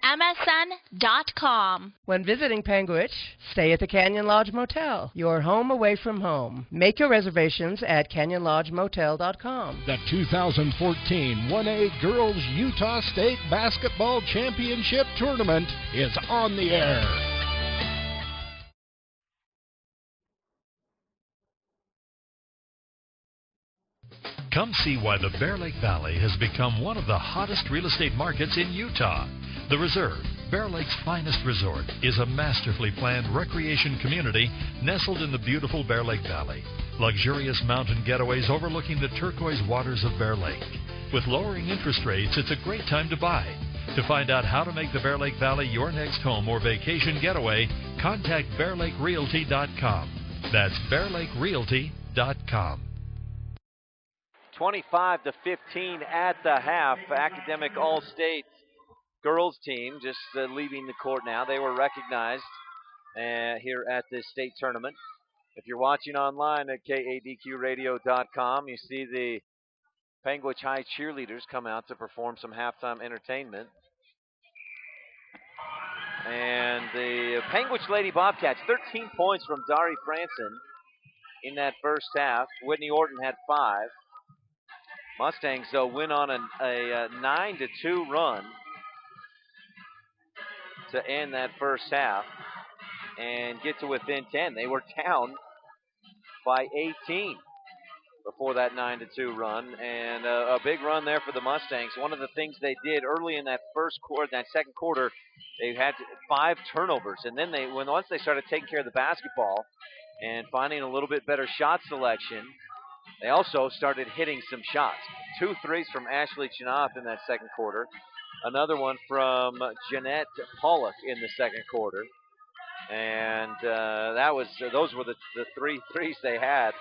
msn.com. When visiting Panguitch, stay at the Canyon Lodge Motel, your home away from home. Make your reservations at canyonlodgemotel.com. The 2014 1A Girls Utah State Basketball Championship Tournament is on the air. Come see why the Bear Lake Valley has become one of the hottest real estate markets in Utah. The Reserve, Bear Lake's finest resort, is a masterfully planned recreation community nestled in the beautiful Bear Lake Valley. Luxurious mountain getaways overlooking the turquoise waters of Bear Lake. With lowering interest rates, it's a great time to buy. To find out how to make the Bear Lake Valley your next home or vacation getaway, contact BearLakeRealty.com. That's BearLakeRealty.com. 25-15 at the half. Academic All-State girls team just leaving the court now. They were recognized here at this state tournament. If you're watching online at KADQRadio.com, you see the Panguitch High cheerleaders come out to perform some halftime entertainment. And the Panguitch Lady Bobcats, 13 points from Dari Franson in that first half. Whitney Orton had 5. Mustangs, though, went on a 9-2 run to end that first half and get to within 10. They were down by 18 before that 9-2 run, and a big run there for the Mustangs. One of the things they did early in that first quarter, that second quarter, they had 5 turnovers, and then once they started taking care of the basketball and finding a little bit better shot selection, they also started hitting some shots. 2 threes from Ashley Chinoff in that second quarter. Another one from Jeanette Pollock in the second quarter. And those were the 3 threes they had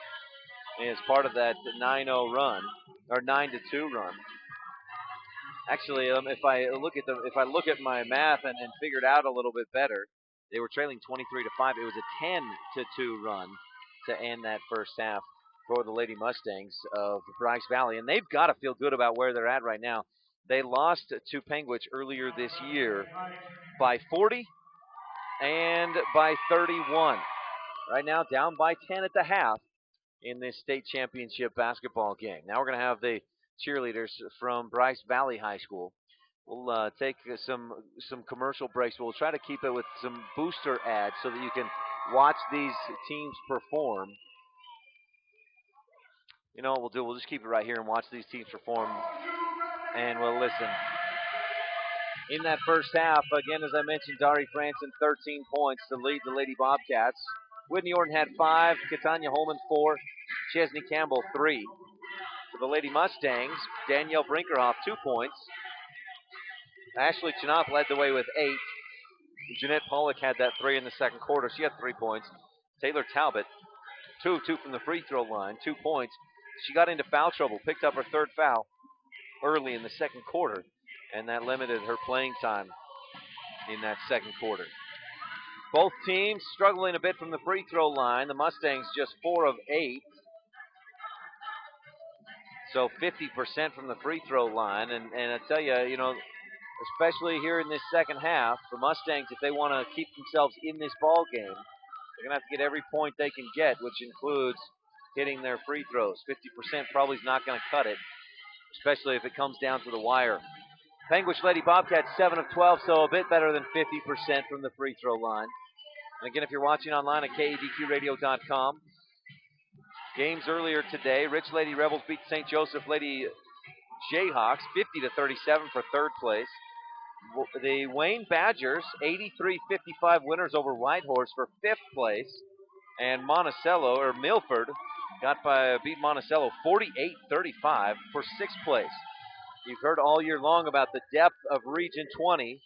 as part of that 9-0 run, or 9-2 run. Actually, if I look at my math and figure it out a little bit better, they were trailing 23-5. It was a 10-2 run to end that first half for the Lady Mustangs of Bryce Valley. And they've got to feel good about where they're at right now. They lost to Panguitch earlier this year by 40 and by 31. Right now, down by 10 at the half in this state championship basketball game. Now we're going to have the cheerleaders from Bryce Valley High School. We'll take some commercial breaks. We'll try to keep it with some booster ads so that you can watch these teams perform. You know what we'll do? We'll just keep it right here and watch these teams perform, and we'll listen. In that first half, again, as I mentioned, Dari Franson, 13 points to lead the Lady Bobcats. Whitney Orton had 5, Katanya Holman 4, Chesney Campbell 3. For the Lady Mustangs, Danielle Brinkerhoff 2 points. Ashley Chinoff led the way with 8. Jeanette Pollock had that 3 in the second quarter. She had 3 points. Taylor Talbot, 2 of 2 from the free throw line, 2 points. She got into foul trouble, picked up her 3rd foul early in the second quarter. and that limited her playing time in that second quarter. Both teams struggling a bit from the free throw line. The Mustangs just 4 of 8. So 50% from the free throw line. And I tell you, especially here in this second half, the Mustangs, if they want to keep themselves in this ball game, they're going to have to get every point they can get, which includes hitting their free throws. 50% probably is not going to cut it, especially if it comes down to the wire. Panguitch Lady Bobcats 7 of 12, so a bit better than 50% from the free throw line. And again, if you're watching online at KADQradio.com, games earlier today, Rich Lady Rebels beat St. Joseph Lady Jayhawks 50-37 for third place. The Wayne Badgers 83-55 winners over Whitehorse for fifth place. And Milford beat Monticello 48-35 for sixth place. You've heard all year long about the depth of Region 20,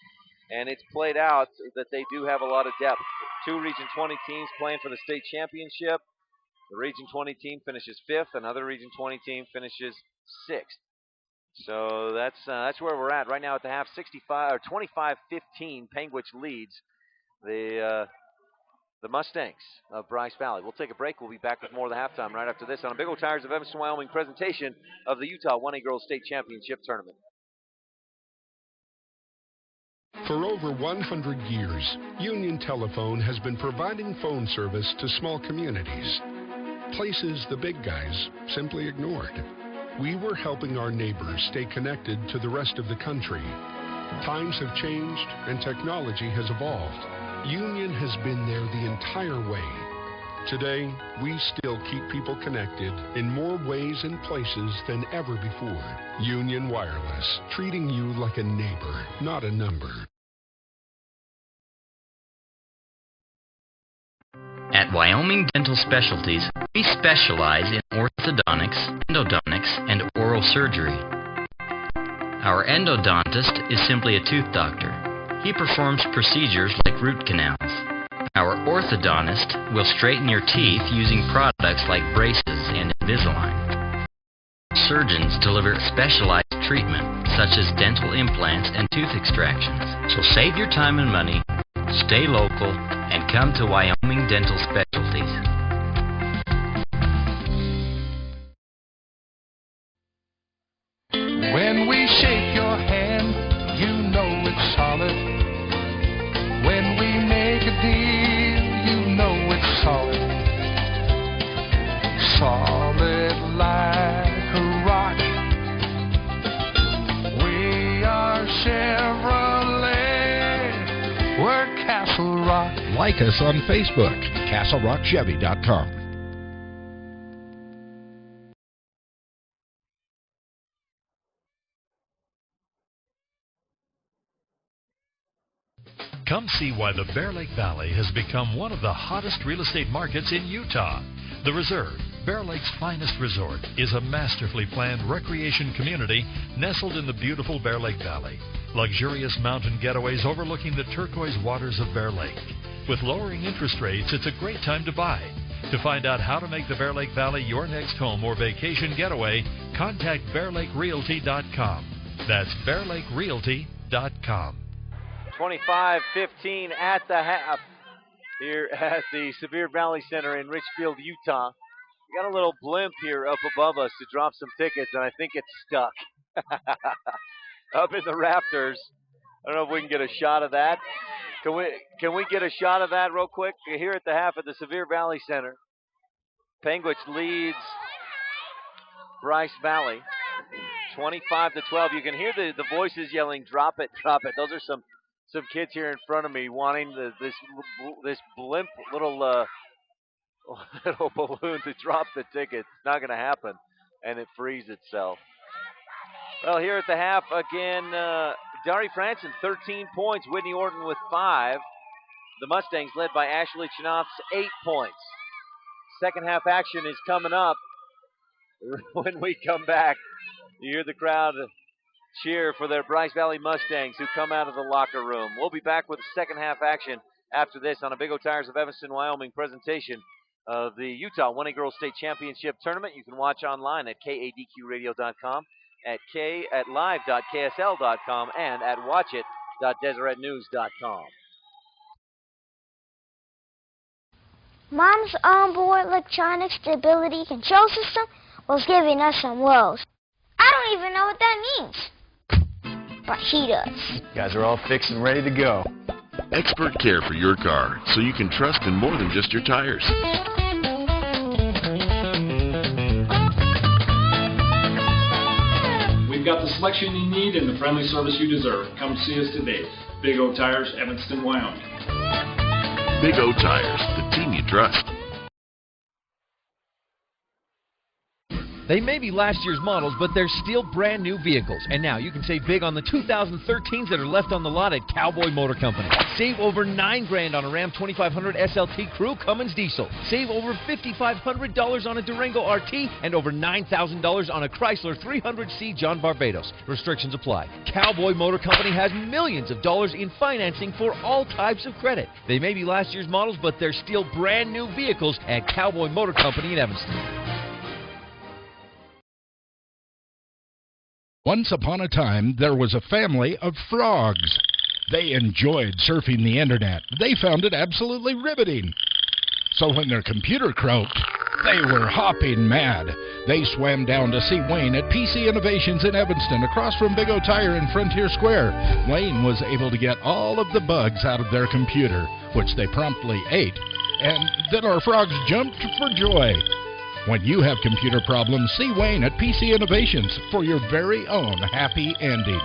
and it's played out that they do have a lot of depth. 2 Region 20 teams playing for the state championship. The Region 20 team finishes 5th. Another Region 20 team finishes 6th. So that's where we're at right now at the half. 25-15. Panguitch leads the Mustangs of Bryce Valley. We'll take a break. We'll be back with more of the halftime right after this on a Big O Tires of Evanston, Wyoming presentation of the Utah 1A Girls State Championship Tournament. For over 100 years, Union Telephone has been providing phone service to small communities, places the big guys simply ignored. We were helping our neighbors stay connected to the rest of the country. Times have changed and technology has evolved. Union has been there the entire way. Today, we still keep people connected in more ways and places than ever before. Union Wireless, treating you like a neighbor, not a number. At Wyoming Dental Specialties, we specialize in orthodontics, endodontics, and oral surgery. Our endodontist is simply a tooth doctor. He performs procedures like root canals. Our orthodontist will straighten your teeth using products like braces and Invisalign. Surgeons deliver specialized treatment such as dental implants and tooth extractions. So save your time and money, stay local, and come to Wyoming Dental Specialties. When we shake your hand, you know it's solid. When we make a deal, you know it's solid. Solid like a rock. We are Chevrolet. We're Castle Rock. Like us on Facebook, CastleRockChevy.com. Come see why the Bear Lake Valley has become one of the hottest real estate markets in Utah. The Reserve, Bear Lake's finest resort, is a masterfully planned recreation community nestled in the beautiful Bear Lake Valley. Luxurious mountain getaways overlooking the turquoise waters of Bear Lake. With lowering interest rates, it's a great time to buy. To find out how to make the Bear Lake Valley your next home or vacation getaway, contact BearLakeRealty.com. That's BearLakeRealty.com. 25-15 at the half here at the Sevier Valley Center in Richfield, Utah. We got a little blimp here up above us to drop some tickets, and I think it's stuck up in the rafters. I don't know if we can get a shot of that. Can we get a shot of that real quick? Here at the half at the Sevier Valley Center. Panguitch leads Bryce Valley 25-12. You can hear the voices yelling, "Drop it, drop it." Those are some kids here in front of me wanting this blimp little balloon to drop the tickets. It's not going to happen, and it frees itself. Well, here at the half again, Dari Franson, 13 points. Whitney Orton with 5. The Mustangs led by Ashley Chenof's 8 points. Second half action is coming up. When we come back, you hear the crowd cheer for their Bryce Valley Mustangs who come out of the locker room. We'll be back with second half action after this on a Big O Tires of Evanston, Wyoming presentation of the Utah 1A Girls State Championship Tournament. You can watch online at KADQradio.com. at live.ksl.com and at watchit.deseretnews.com. Mom's onboard electronic stability control system was giving us some woes. I don't even know what that means. But he does. You guys are all fixed and ready to go. Expert care for your car, so you can trust in more than just your tires. We've got the selection you need and the friendly service you deserve. Come see us today. Big O Tires, Evanston, Wyoming. Big O Tires, the team you trust. They may be last year's models, but they're still brand new vehicles. And now you can save big on the 2013s that are left on the lot at Cowboy Motor Company. Save over $9,000 on a Ram 2500 SLT Crew Cummins diesel. Save over $5,500 on a Durango RT and over $9,000 on a Chrysler 300C John Barbados. Restrictions apply. Cowboy Motor Company has millions of dollars in financing for all types of credit. They may be last year's models, but they're still brand new vehicles at Cowboy Motor Company in Evanston. Once upon a time, there was a family of frogs. They enjoyed surfing the internet. They found it absolutely riveting. So when their computer croaked, they were hopping mad. They swam down to see Wayne at PC Innovations in Evanston, across from Big O Tire in Frontier Square. Wayne was able to get all of the bugs out of their computer, which they promptly ate. And then our frogs jumped for joy. When you have computer problems, see Wayne at PC Innovations for your very own happy ending.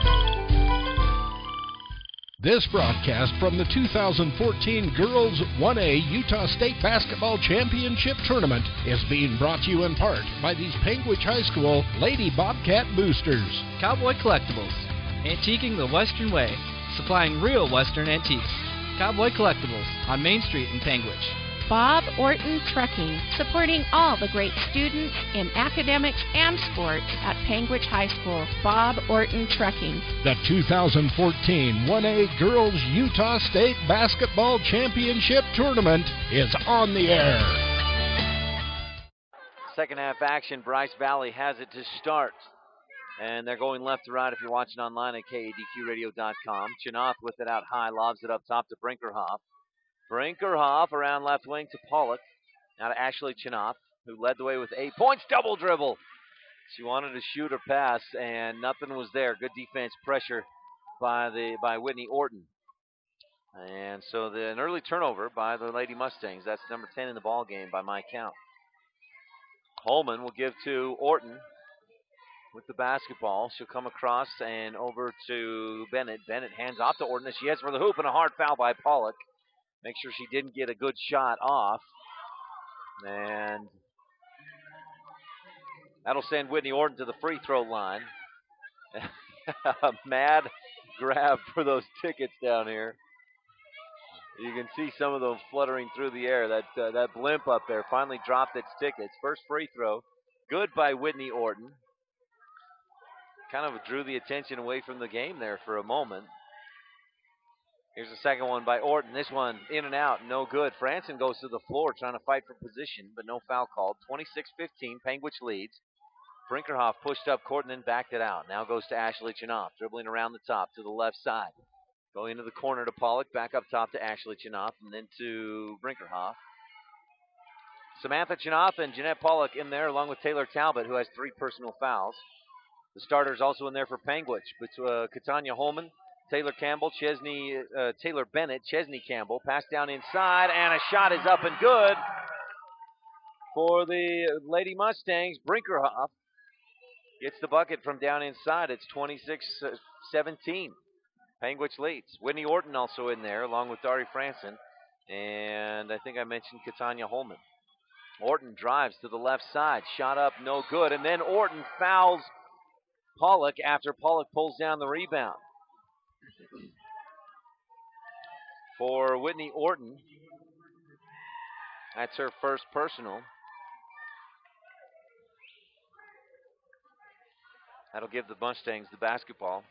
This broadcast from the 2014 Girls 1A Utah State Basketball Championship Tournament is being brought to you in part by these Panguitch High School Lady Bobcat Boosters. Cowboy Collectibles, antiquing the Western way, supplying real Western antiques. Cowboy Collectibles on Main Street in Panguitch. Bob Orton Trucking, supporting all the great students in academics and sports at Panguitch High School. Bob Orton Trucking. The 2014 1A Girls Utah State Basketball Championship Tournament is on the air. Second half action, Bryce Valley has it to start. And they're going left to right if you're watching online at KADQradio.com. Chinoth with it out high, lobs it up top to Brinkerhoff. Brinkerhoff around left wing to Pollock. Now to Ashley Chinoth, who led the way with 8 points. Double dribble. She wanted to shoot or pass, and nothing was there. Good defense pressure by Whitney Orton. And so an early turnover by the Lady Mustangs. That's number 10 in the ball game by my count. Holman will give to Orton with the basketball. She'll come across and over to Bennett. Bennett hands off to Orton as she heads for the hoop, and a hard foul by Pollock. Make sure she didn't get a good shot off. And that'll send Whitney Orton to the free throw line. A mad grab for those tickets down here. You can see some of them fluttering through the air. That blimp up there finally dropped its tickets. First free throw, good by Whitney Orton. Kind of drew the attention away from the game there for a moment. Here's the second one by Orton. This one in and out, no good. Franson goes to the floor trying to fight for position, but no foul called. 26-15, Panguitch leads. Brinkerhoff pushed up court and then backed it out. Now goes to Ashley Chinoth, dribbling around the top to the left side. Going into the corner to Pollock, back up top to Ashley Chinoth, and then to Brinkerhoff. Samantha Chinoth and Jeanette Pollock in there, along with Taylor Talbot, who has 3 personal fouls. The starters also in there for Panguitch, but Katanya Holman, Taylor Campbell, Taylor Bennett, Chesney Campbell. Pass down inside, and a shot is up and good for the Lady Mustangs. Brinkerhoff gets the bucket from down inside. It's 26-17. Panguitch leads. Whitney Orton also in there, along with Dari Franson. And I think I mentioned Katanya Holman. Orton drives to the left side. Shot up, no good. And then Orton fouls Pollock after Pollock pulls down the rebound. For Whitney Orton, that's her first personal. That'll give the Mustangs the basketball.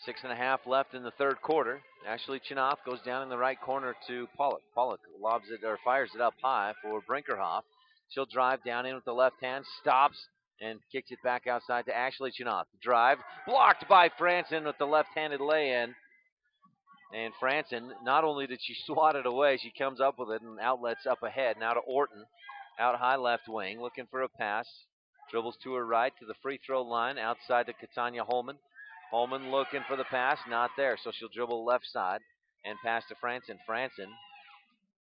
6.5 left in the third quarter. Ashley Chinoth goes down in the right corner to Pollock. Pollock lobs it or fires it up high for Brinkerhoff. She'll drive down in with the left hand, stops, and kicks it back outside to Ashley Chinoth. Drive, blocked by Franson with the left-handed lay-in. And Franson, not only did she swat it away, she comes up with it and outlets up ahead. Now to Orton, out high left wing, looking for a pass. Dribbles to her right to the free throw line, outside to Katanya Holman. Holman looking for the pass, not there, so she'll dribble left side and pass to Franson. Franson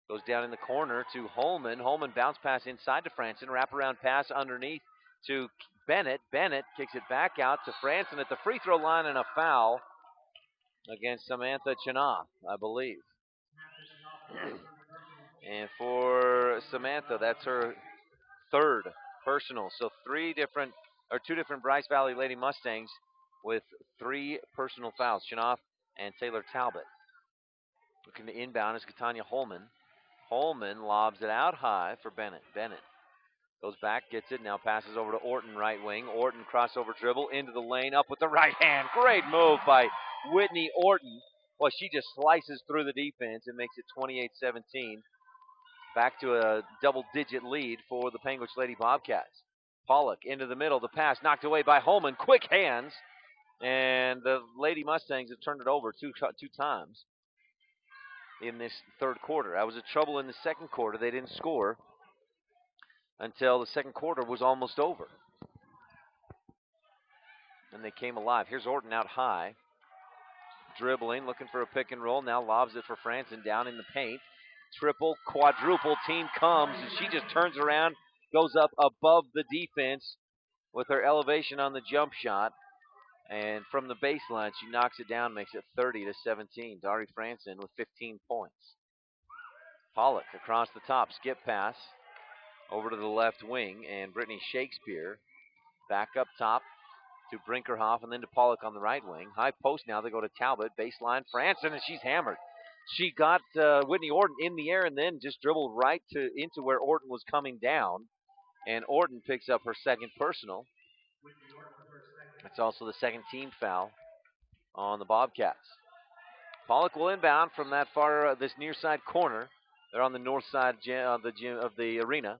goes down in the corner to Holman. Holman bounce pass inside to Franson, wraparound pass underneath to Bennett. Bennett kicks it back out to Franson at the free throw line, and a foul against Samantha Chinoth, I believe. And for Samantha, that's her third personal. So two different Bryce Valley Lady Mustangs with 3 personal fouls. Chinoth and Taylor Talbot. Looking to inbound is Katanya Holman. Holman lobs it out high for Bennett. Bennett goes back, gets it, now passes over to Orton, right wing. Orton crossover dribble into the lane, up with the right hand. Great move by Whitney Orton. Well, she just slices through the defense and makes it 28-17. Back to a double-digit lead for the Panguitch Lady Bobcats. Pollock into the middle, the pass knocked away by Holman. Quick hands, and the Lady Mustangs have turned it over two times in this third quarter. That was a trouble in the second quarter. They didn't score until the second quarter was almost over. And they came alive. Here's Orton out high. Dribbling, looking for a pick and roll. Now lobs it for Franson down in the paint. Triple, quadruple team comes, and she just turns around, goes up above the defense with her elevation on the jump shot. And from the baseline, she knocks it down, makes it 30-17. Dari Franson with 15 points. Pollock across the top, skip pass over to the left wing, and Brittany Shakespeare back up top to Brinkerhoff, and then to Pollock on the right wing. High post now, they go to Talbot, baseline, Franson, and she's hammered. She got Whitney Orton in the air and then just dribbled right into where Orton was coming down, and Orton picks up her second personal. It's also the second team foul on the Bobcats. Pollock will inbound from that this near side corner. They're on the north side of the arena.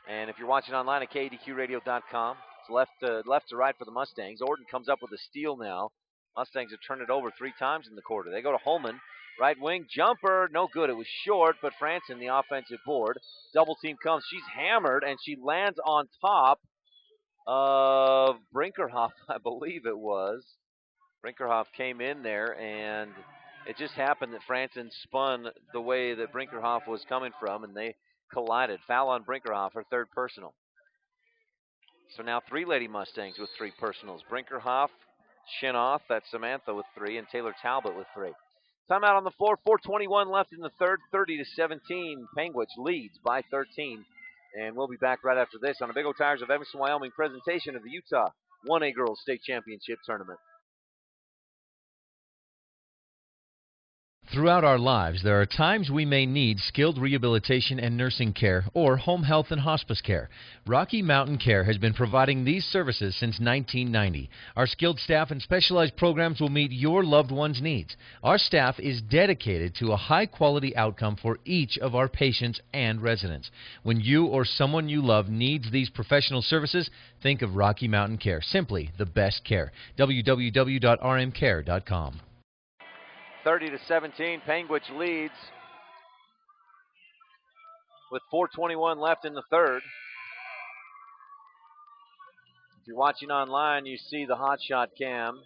And if you're watching online at KADQradio.com, it's left to right for the Mustangs. Orton comes up with a steal now. Mustangs have turned it over 3 times in the quarter. They go to Holman, right wing, jumper, no good. It was short, but Franson, the offensive board. Double team comes. She's hammered, and she lands on top of Brinkerhoff, I believe it was. Brinkerhoff came in there, and it just happened that Franson spun the way that Brinkerhoff was coming from, and they collided. Foul on Brinkerhoff, her third personal. So now 3 Lady Mustangs with 3 personals. Brinkerhoff, Chinoth, that's Samantha with 3, and Taylor Talbot with 3. Timeout on the floor, 4:21 left in the third, 30-17. Panguitch leads by 13. And we'll be back right after this on a Big O Tires of Evanston, Wyoming presentation of the Utah 1A Girls State Championship Tournament. Throughout our lives, there are times we may need skilled rehabilitation and nursing care or home health and hospice care. Rocky Mountain Care has been providing these services since 1990. Our skilled staff and specialized programs will meet your loved one's needs. Our staff is dedicated to a high-quality outcome for each of our patients and residents. When you or someone you love needs these professional services, think of Rocky Mountain Care. Simply the best care. www.rmcare.com. 30-17, Panguitch leads with 4:21 left in the third. If you're watching online, you see the Hot Shot Cam,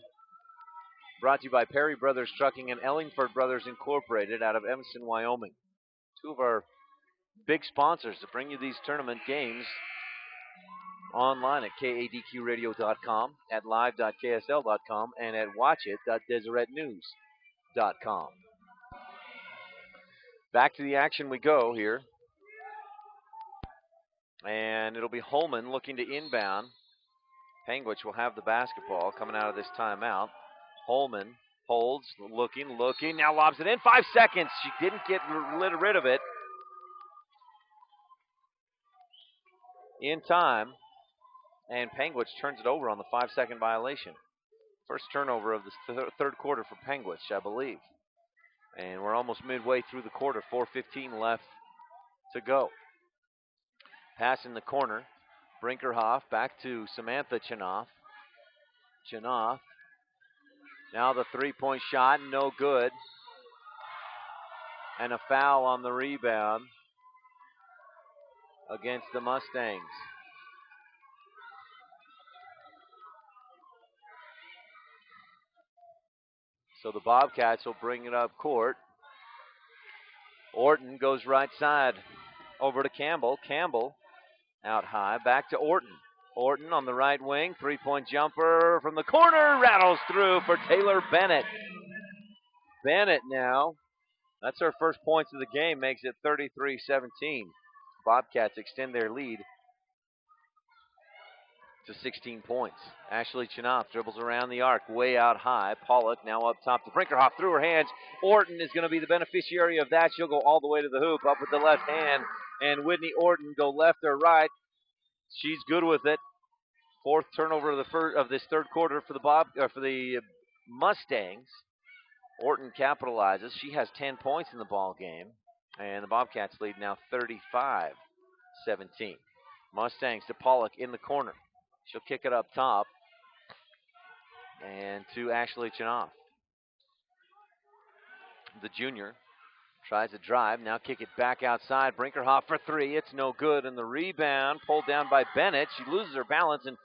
brought to you by Perry Brothers Trucking and Ellingford Brothers Incorporated out of Evanston, Wyoming. 2 of our big sponsors to bring you these tournament games online at kadqradio.com, at live.ksl.com, and at watchit.deseretnews.com. Back to the action we go here. And it'll be Holman looking to inbound. Panguitch will have the basketball coming out of this timeout. Holman holds, looking, now lobs it in. 5 seconds. She didn't get rid of it in time. And Panguitch turns it over on the 5-second violation. First turnover of the third quarter for Panguitch, I believe. And we're almost midway through the quarter, 4:15 left to go. Pass in the corner. Brinkerhoff back to Samantha Chinoff. Chinoff. Now the three-point shot, no good. And a foul on the rebound against the Mustangs. So the Bobcats will bring it up court. Orton goes right side over to Campbell. Campbell out high, back to Orton. Orton on the right wing, three-point jumper from the corner, rattles through for Taylor Bennett. Bennett now, that's her first points of the game, makes it 33-17. Bobcats extend their lead to 16 points. Ashley Chinoff dribbles around the arc, way out high. Pollock now up top to Brinkerhoff, through her hands. Orton is going to be the beneficiary of that. She'll go all the way to the hoop, up with the left hand, and Whitney Orton go left or right. She's good with it. Fourth turnover of this third quarter for the Mustangs. Orton capitalizes. She has 10 points in the ball game, and the Bobcats lead now 35-17. Mustangs to Pollock in the corner. She'll kick it up top and to Ashley Chinoff. The junior tries to drive, now kick it back outside. Brinkerhoff for three, it's no good, and the rebound pulled down by Bennett. She loses her balance and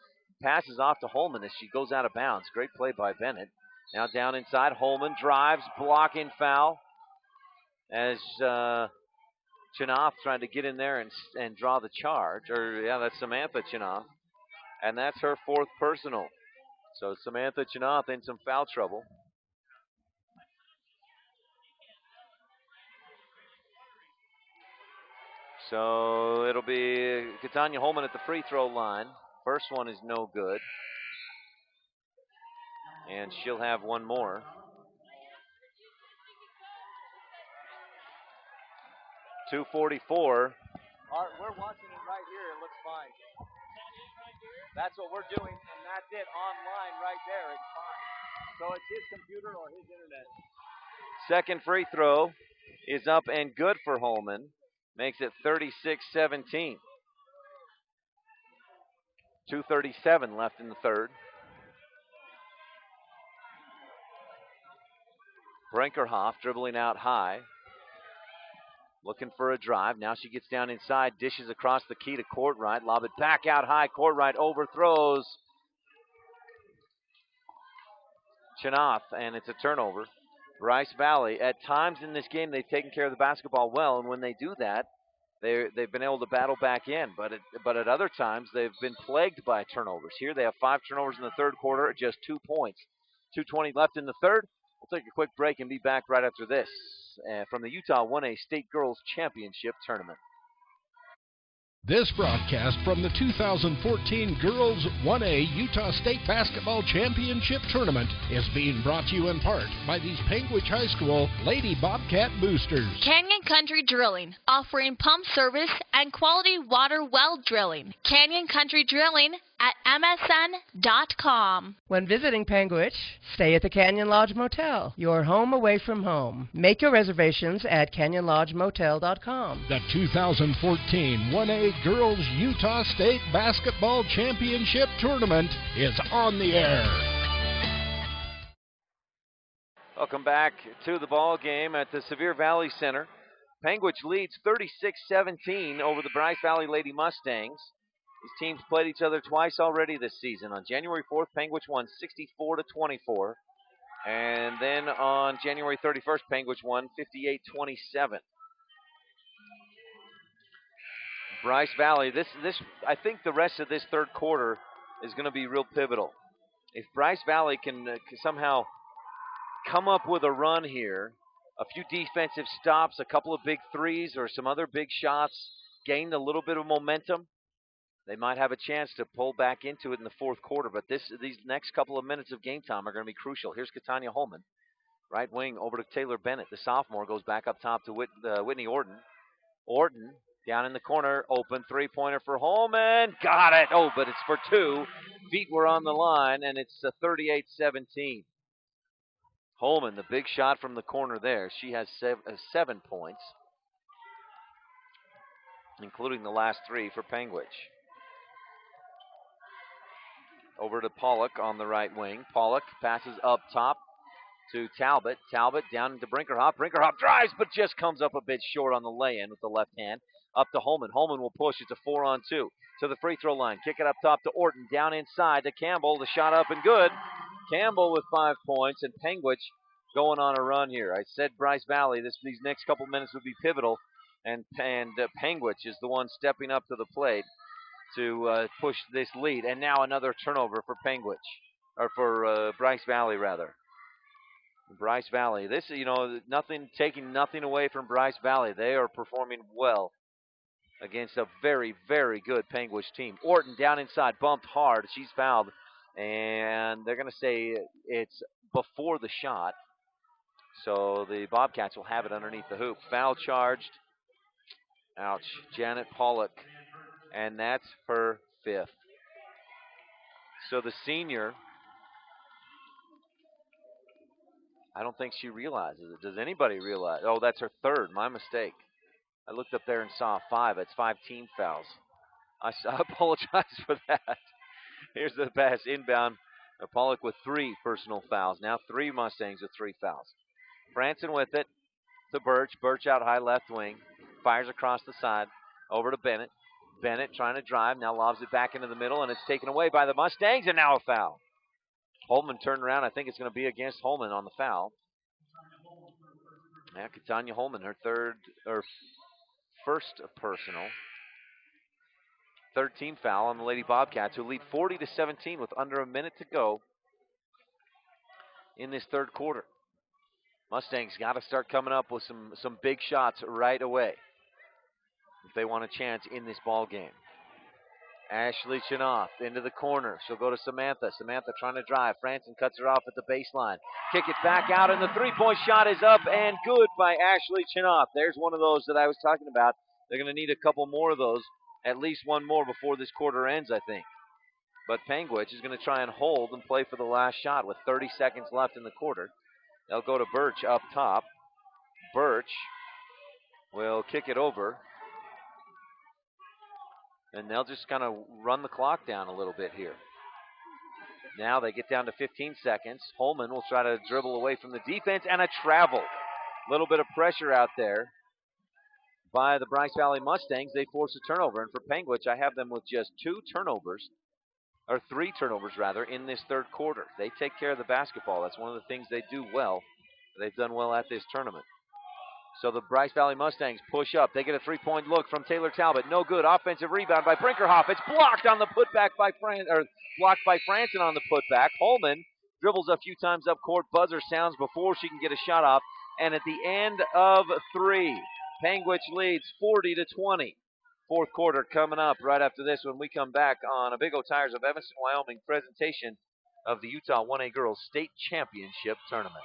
passes off to Holman as she goes out of bounds. Great play by Bennett. Now down inside, Holman drives, blocking foul as Chinoff trying to get in there and draw the charge. That's Samantha Chinoff. And that's her fourth personal. So Samantha Chinoff in some foul trouble. So it'll be Katanya Holman at the free throw line. First one is no good. And she'll have one more. .244. We're watching it right here. It looks fine. That's what we're doing, and that's it online right there. It's fine. So it's his computer or his internet. Second free throw is up and good for Holman. Makes it 36-17. 2:37 left in the third. Brinkerhoff dribbling out high. Looking for a drive. Now she gets down inside, dishes across the key to Courtright. Lob it back out high. Courtright overthrows Chinoff, and it's a turnover. Bryce Valley, at times in this game, they've taken care of the basketball well, and when they do that, they've been able to battle back in. But at other times, they've been plagued by turnovers. Here, they have 5 turnovers in the third quarter at just 2 points. 2:20 left in the third. We'll take a quick break and be back right after this from the Utah 1A State Girls Championship Tournament. This broadcast from the 2014 Girls 1A Utah State Basketball Championship Tournament is being brought to you in part by these Panguitch High School Lady Bobcat Boosters. Canyon Country Drilling, offering pump service and quality water well drilling. Canyon Country Drilling at msn.com. When visiting Panguitch, stay at the Canyon Lodge Motel, your home away from home. Make your reservations at canyonlodgemotel.com. The 2014 1A Girls Utah State Basketball Championship Tournament is on the air. Welcome back to the ball game at the Sevier Valley Center. Panguitch leads 36-17 over the Bryce Valley Lady Mustangs. These teams played each other twice already this season. On January 4th, Panguitch won 64-24. And then on January 31st, Panguitch won 58-27. Bryce Valley, this I think the rest of this third quarter is going to be real pivotal. If Bryce Valley can somehow come up with a run here, a few defensive stops, a couple of big threes, or some other big shots, gain a little bit of momentum, they might have a chance to pull back into it in the fourth quarter. But these next couple of minutes of game time are going to be crucial. Here's Katanya Holman. Right wing over to Taylor Bennett. The sophomore goes back up top to Whitney Orton. Orton down in the corner. Open three-pointer for Holman. Got it. Oh, but it's for two. Feet were on the line, and it's 38-17. Holman, the big shot from the corner there. She has 7 points, including the last 3 for Panguitch. Over to Pollock on the right wing. Pollock passes up top to Talbot. Talbot down into Brinkerhoff. Brinkerhoff drives, but just comes up a bit short on the lay-in with the left hand. Up to Holman. Holman will push. It's a 4-on-2 to the free throw line. Kick it up top to Orton. Down inside to Campbell. The shot up and good. Campbell with 5 points, and Panguitch going on a run here. I said Bryce Valley, these next couple minutes would be pivotal, and Panguitch is the one stepping up to the plate to push this lead. And now another turnover for Panguitch, or for Bryce Valley, rather. Bryce Valley. This, taking nothing away from Bryce Valley. They are performing well against a very, very good Panguitch team. Orton down inside, bumped hard. She's fouled, and they're going to say it's before the shot. So the Bobcats will have it underneath the hoop. Foul charged. Ouch. Janet Pollock, and that's her 5th. So the senior, I don't think she realizes it. Does anybody realize? Oh, that's her 3rd. My mistake. I looked up there and saw 5. It's 5 team fouls. I apologize for that. Here's the pass inbound. Pollock with 3 personal fouls. Now 3 Mustangs with 3 fouls. Franson with it to Birch. Birch out high left wing. Fires across the side. Over to Bennett. Bennett trying to drive. Now lobs it back into the middle, and it's taken away by the Mustangs, and now a foul. Holman turned around. I think it's going to be against Holman on the foul. Yeah, Katanya Holman, her first personal. 3rd team foul on the Lady Bobcats, who lead 40-17 with under a minute to go in this 3rd quarter. Mustangs got to start coming up with some big shots right away if they want a chance in this ball game. Ashley Chinoff into the corner. She'll go to Samantha. Samantha trying to drive. Franson cuts her off at the baseline. Kick it back out, and the 3-point shot is up and good by Ashley Chinoff. There's one of those that I was talking about. They're going to need a couple more of those, at least one more before this quarter ends, I think. But Panguitch is going to try and hold and play for the last shot with 30 seconds left in the quarter. They'll go to Birch up top. Birch will kick it over. And they'll just kind of run the clock down a little bit here. Now they get down to 15 seconds. Holman will try to dribble away from the defense, and a travel. A little bit of pressure out there by the Bryce Valley Mustangs. They force a turnover. And for Panguitch, I have them with just 3 turnovers, in this 3rd quarter. They take care of the basketball. That's one of the things they do well. They've done well at this tournament. So the Bryce Valley Mustangs push up. They get a 3-point look from Taylor Talbot. No good. Offensive rebound by Brinkerhoff. It's blocked on the putback by blocked by Franson on the putback. Holman dribbles a few times up court. Buzzer sounds before she can get a shot off. And at the end of 3, Panguitch leads 40-20. 4th quarter coming up right after this when we come back on a Big O Tires of Evanston, Wyoming presentation of the Utah 1A Girls State Championship Tournament.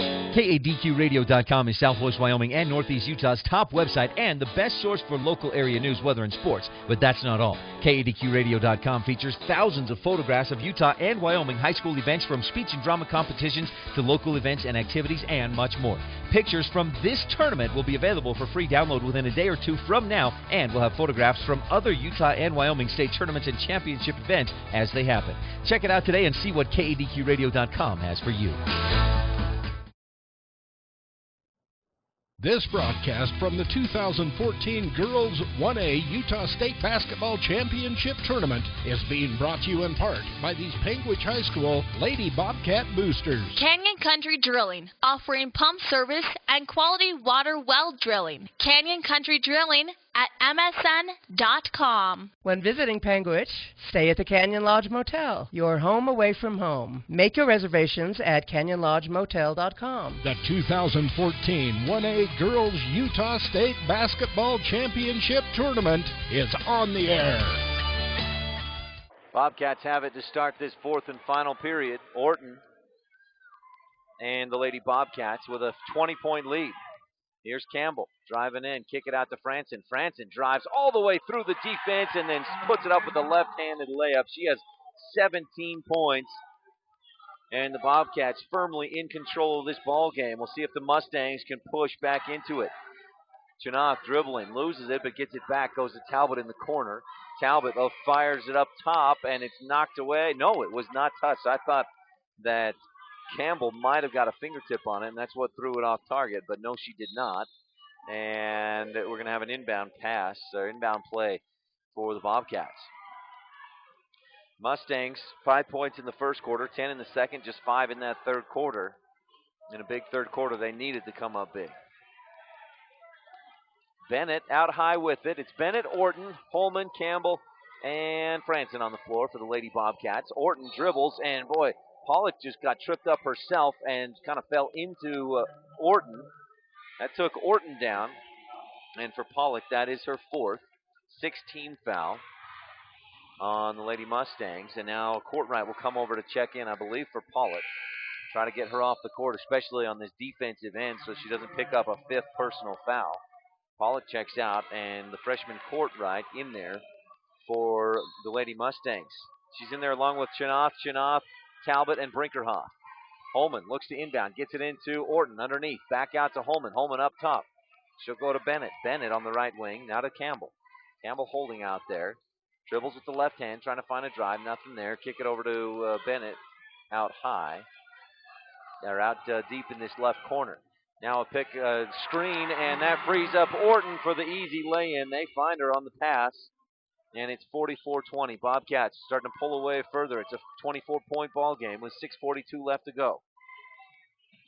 KADQRadio.com is Southwest Wyoming and Northeast Utah's top website and the best source for local area news, weather, and sports. But that's not all. KADQRadio.com features thousands of photographs of Utah and Wyoming high school events, from speech and drama competitions to local events and activities, and much more. Pictures from this tournament will be available for free download within a day or 2 from now, and we'll have photographs from other Utah and Wyoming state tournaments and championship events as they happen. Check it out today and see what KADQRadio.com has for you. This broadcast from the 2014 Girls 1A Utah State Basketball Championship Tournament is being brought to you in part by these Panguitch High School Lady Bobcat Boosters. Canyon Country Drilling, offering pump service and quality water well drilling. Canyon Country Drilling at msn.com. When visiting Panguitch, stay at the Canyon Lodge Motel, your home away from home. Make your reservations at canyonlodgemotel.com. The 2014 1A Girls Utah State Basketball Championship Tournament is on the air. Bobcats have it to start this 4th and final period. Orton and the Lady Bobcats with a 20-point lead. Here's Campbell driving in, kick it out to Franson. Franson drives all the way through the defense and then puts it up with a left-handed layup. She has 17 points, and the Bobcats firmly in control of this ball game. We'll see if the Mustangs can push back into it. Chinoth dribbling, loses it, but gets it back, goes to Talbot in the corner. Talbot fires it up top, and it's knocked away. No, it was not touched. I thought that Campbell might have got a fingertip on it, and that's what threw it off target, but no, she did not. And we're going to have an inbound pass, or inbound play for the Bobcats. Mustangs, 5 points in the first quarter, 10 in the second, just 5 in that third quarter. In a big third quarter, they needed to come up big. Bennett out high with it. It's Bennett, Orton, Holman, Campbell, and Franson on the floor for the Lady Bobcats. Orton dribbles, and boy, Pollock just got tripped up herself and kind of fell into Orton. That took Orton down, and for Pollock, that is her 4th, 6-team foul on the Lady Mustangs. And now Courtwright will come over to check in, I believe, for Pollock. Try to get her off the court, especially on this defensive end, so she doesn't pick up a 5th personal foul. Pollock checks out, and the freshman Courtwright in there for the Lady Mustangs. She's in there along with Chinoth, Talbot, and Brinkerhoff. Holman looks to inbound, gets it into Orton underneath. Back out to Holman. Holman up top. She'll go to Bennett. Bennett on the right wing, now to Campbell. Campbell holding out there. Dribbles with the left hand, trying to find a drive. Nothing there. Kick it over to Bennett out high. They're out deep in this left corner. Now a pick screen, and that frees up Orton for the easy lay-in. They find her on the pass, and it's 44-20. Bobcats starting to pull away further. It's a 24-point ball game with 6:42 left to go.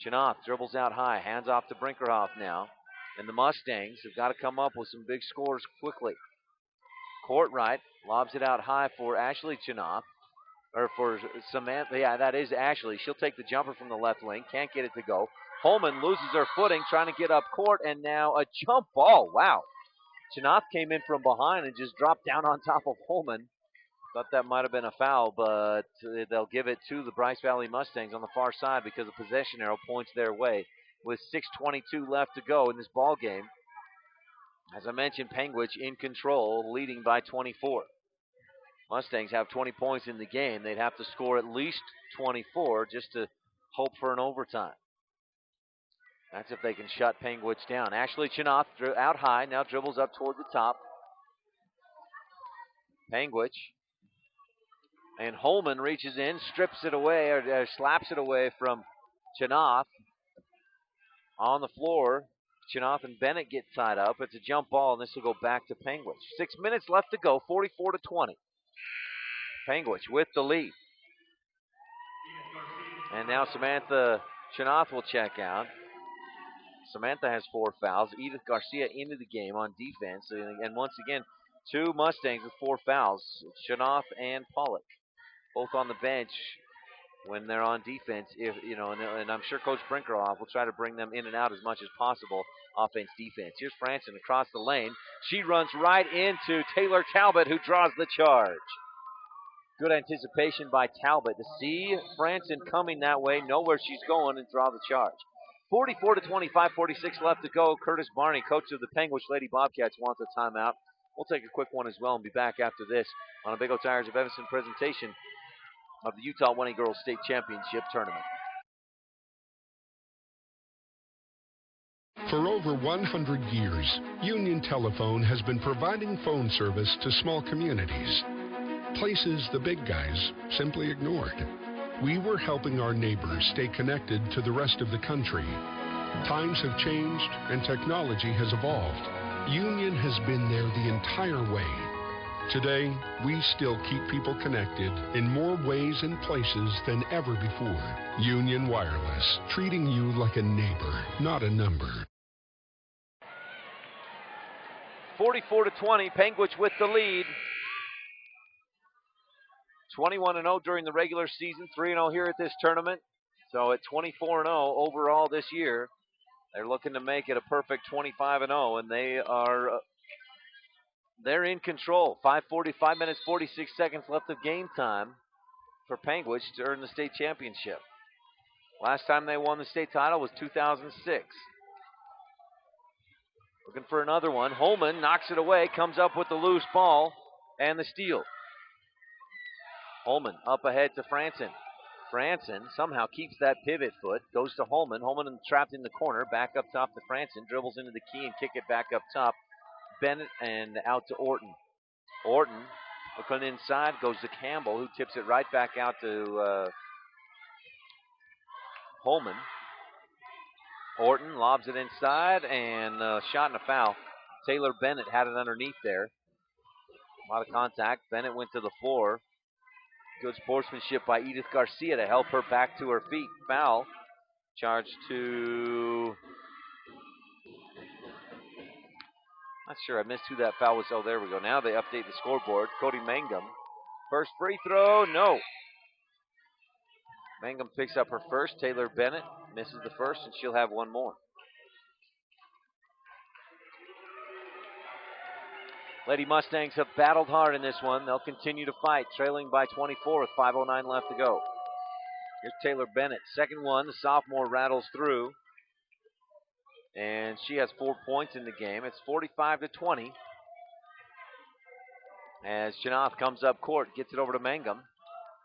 Chinoth dribbles out high, hands off to Brinkerhoff now. And the Mustangs have got to come up with some big scores quickly. Courtwright lobs it out high for Ashley Chinoth. Or for Samantha, yeah, that is Ashley. She'll take the jumper from the left wing. Can't get it to go. Holman loses her footing, trying to get up court, and now a jump ball. Wow. Chinoth came in from behind and just dropped down on top of Holman. Thought that might have been a foul, but they'll give it to the Bryce Valley Mustangs on the far side because the possession arrow points their way with 6:22 left to go in this ball game. As I mentioned, Panguitch in control, leading by 24. Mustangs have 20 points in the game. They'd have to score at least 24 just to hope for an overtime. That's if they can shut Panguitch down. Ashley Chinoth out high, now dribbles up toward the top. Panguitch. And Holman reaches in, strips it away, or slaps it away from Chinoth. On the floor, Chinoth and Bennett get tied up. It's a jump ball, and this will go back to Panguitch. 6 minutes left to go, 44-20. Panguitch with the lead. And now Samantha Chinoth will check out. Samantha has 4 fouls. Edith Garcia into the game on defense. And once again, 2 Mustangs with 4 fouls. Chinoth and Pollock, both on the bench when they're on defense. And I'm sure Coach Brinkerhoff will try to bring them in and out as much as possible, offense, defense. Here's Franson across the lane. She runs right into Taylor Talbot, who draws the charge. Good anticipation by Talbot to see Franson coming that way, know where she's going, and draw the charge. 44-20, 5:46 left to go. Curtis Barney, coach of the Panguitch Lady Bobcats, wants a timeout. We'll take a quick one as well and be back after this on a Big O Tires of Evanston presentation of the Utah 1A Girls State Championship Tournament. For over 100 years, Union Telephone has been providing phone service to small communities, places the big guys simply ignored. We were helping our neighbors stay connected to the rest of the country. Times have changed and technology has evolved. Union has been there the entire way. Today, we still keep people connected in more ways and places than ever before. Union Wireless, treating you like a neighbor, not a number. 44-20, Panguitch with the lead. 21-0 during the regular season, 3-0 here at this tournament. So at 24-0 overall this year, they're looking to make it a perfect 25-0, and they're in control. 5 minutes, 46 seconds left of game time for Panguitch to earn the state championship. Last time they won the state title was 2006. Looking for another one. Holman knocks it away, comes up with the loose ball and the steal. Holman up ahead to Franson. Franson somehow keeps that pivot foot, goes to Holman. Holman trapped in the corner, back up top to Franson, dribbles into the key and kick it back up top. Bennett and out to Orton. Orton looking inside, goes to Campbell, who tips it right back out to Holman. Orton lobs it inside, and shot and a foul. Taylor Bennett had it underneath there. A lot of contact. Bennett went to the floor. Good sportsmanship by Edith Garcia to help her back to her feet. Foul charged to... Not sure, I missed who that foul was. Oh, there we go. Now they update the scoreboard. Cody Mangum. First free throw, no. Mangum picks up her first. Taylor Bennett misses the first, and she'll have one more. Lady Mustangs have battled hard in this one. They'll continue to fight, trailing by 24 with 5:09 left to go. Here's Taylor Bennett. Second one, the sophomore rattles through. And she has 4 points in the game. It's 45-20. As Chinoth comes up court, gets it over to Mangum.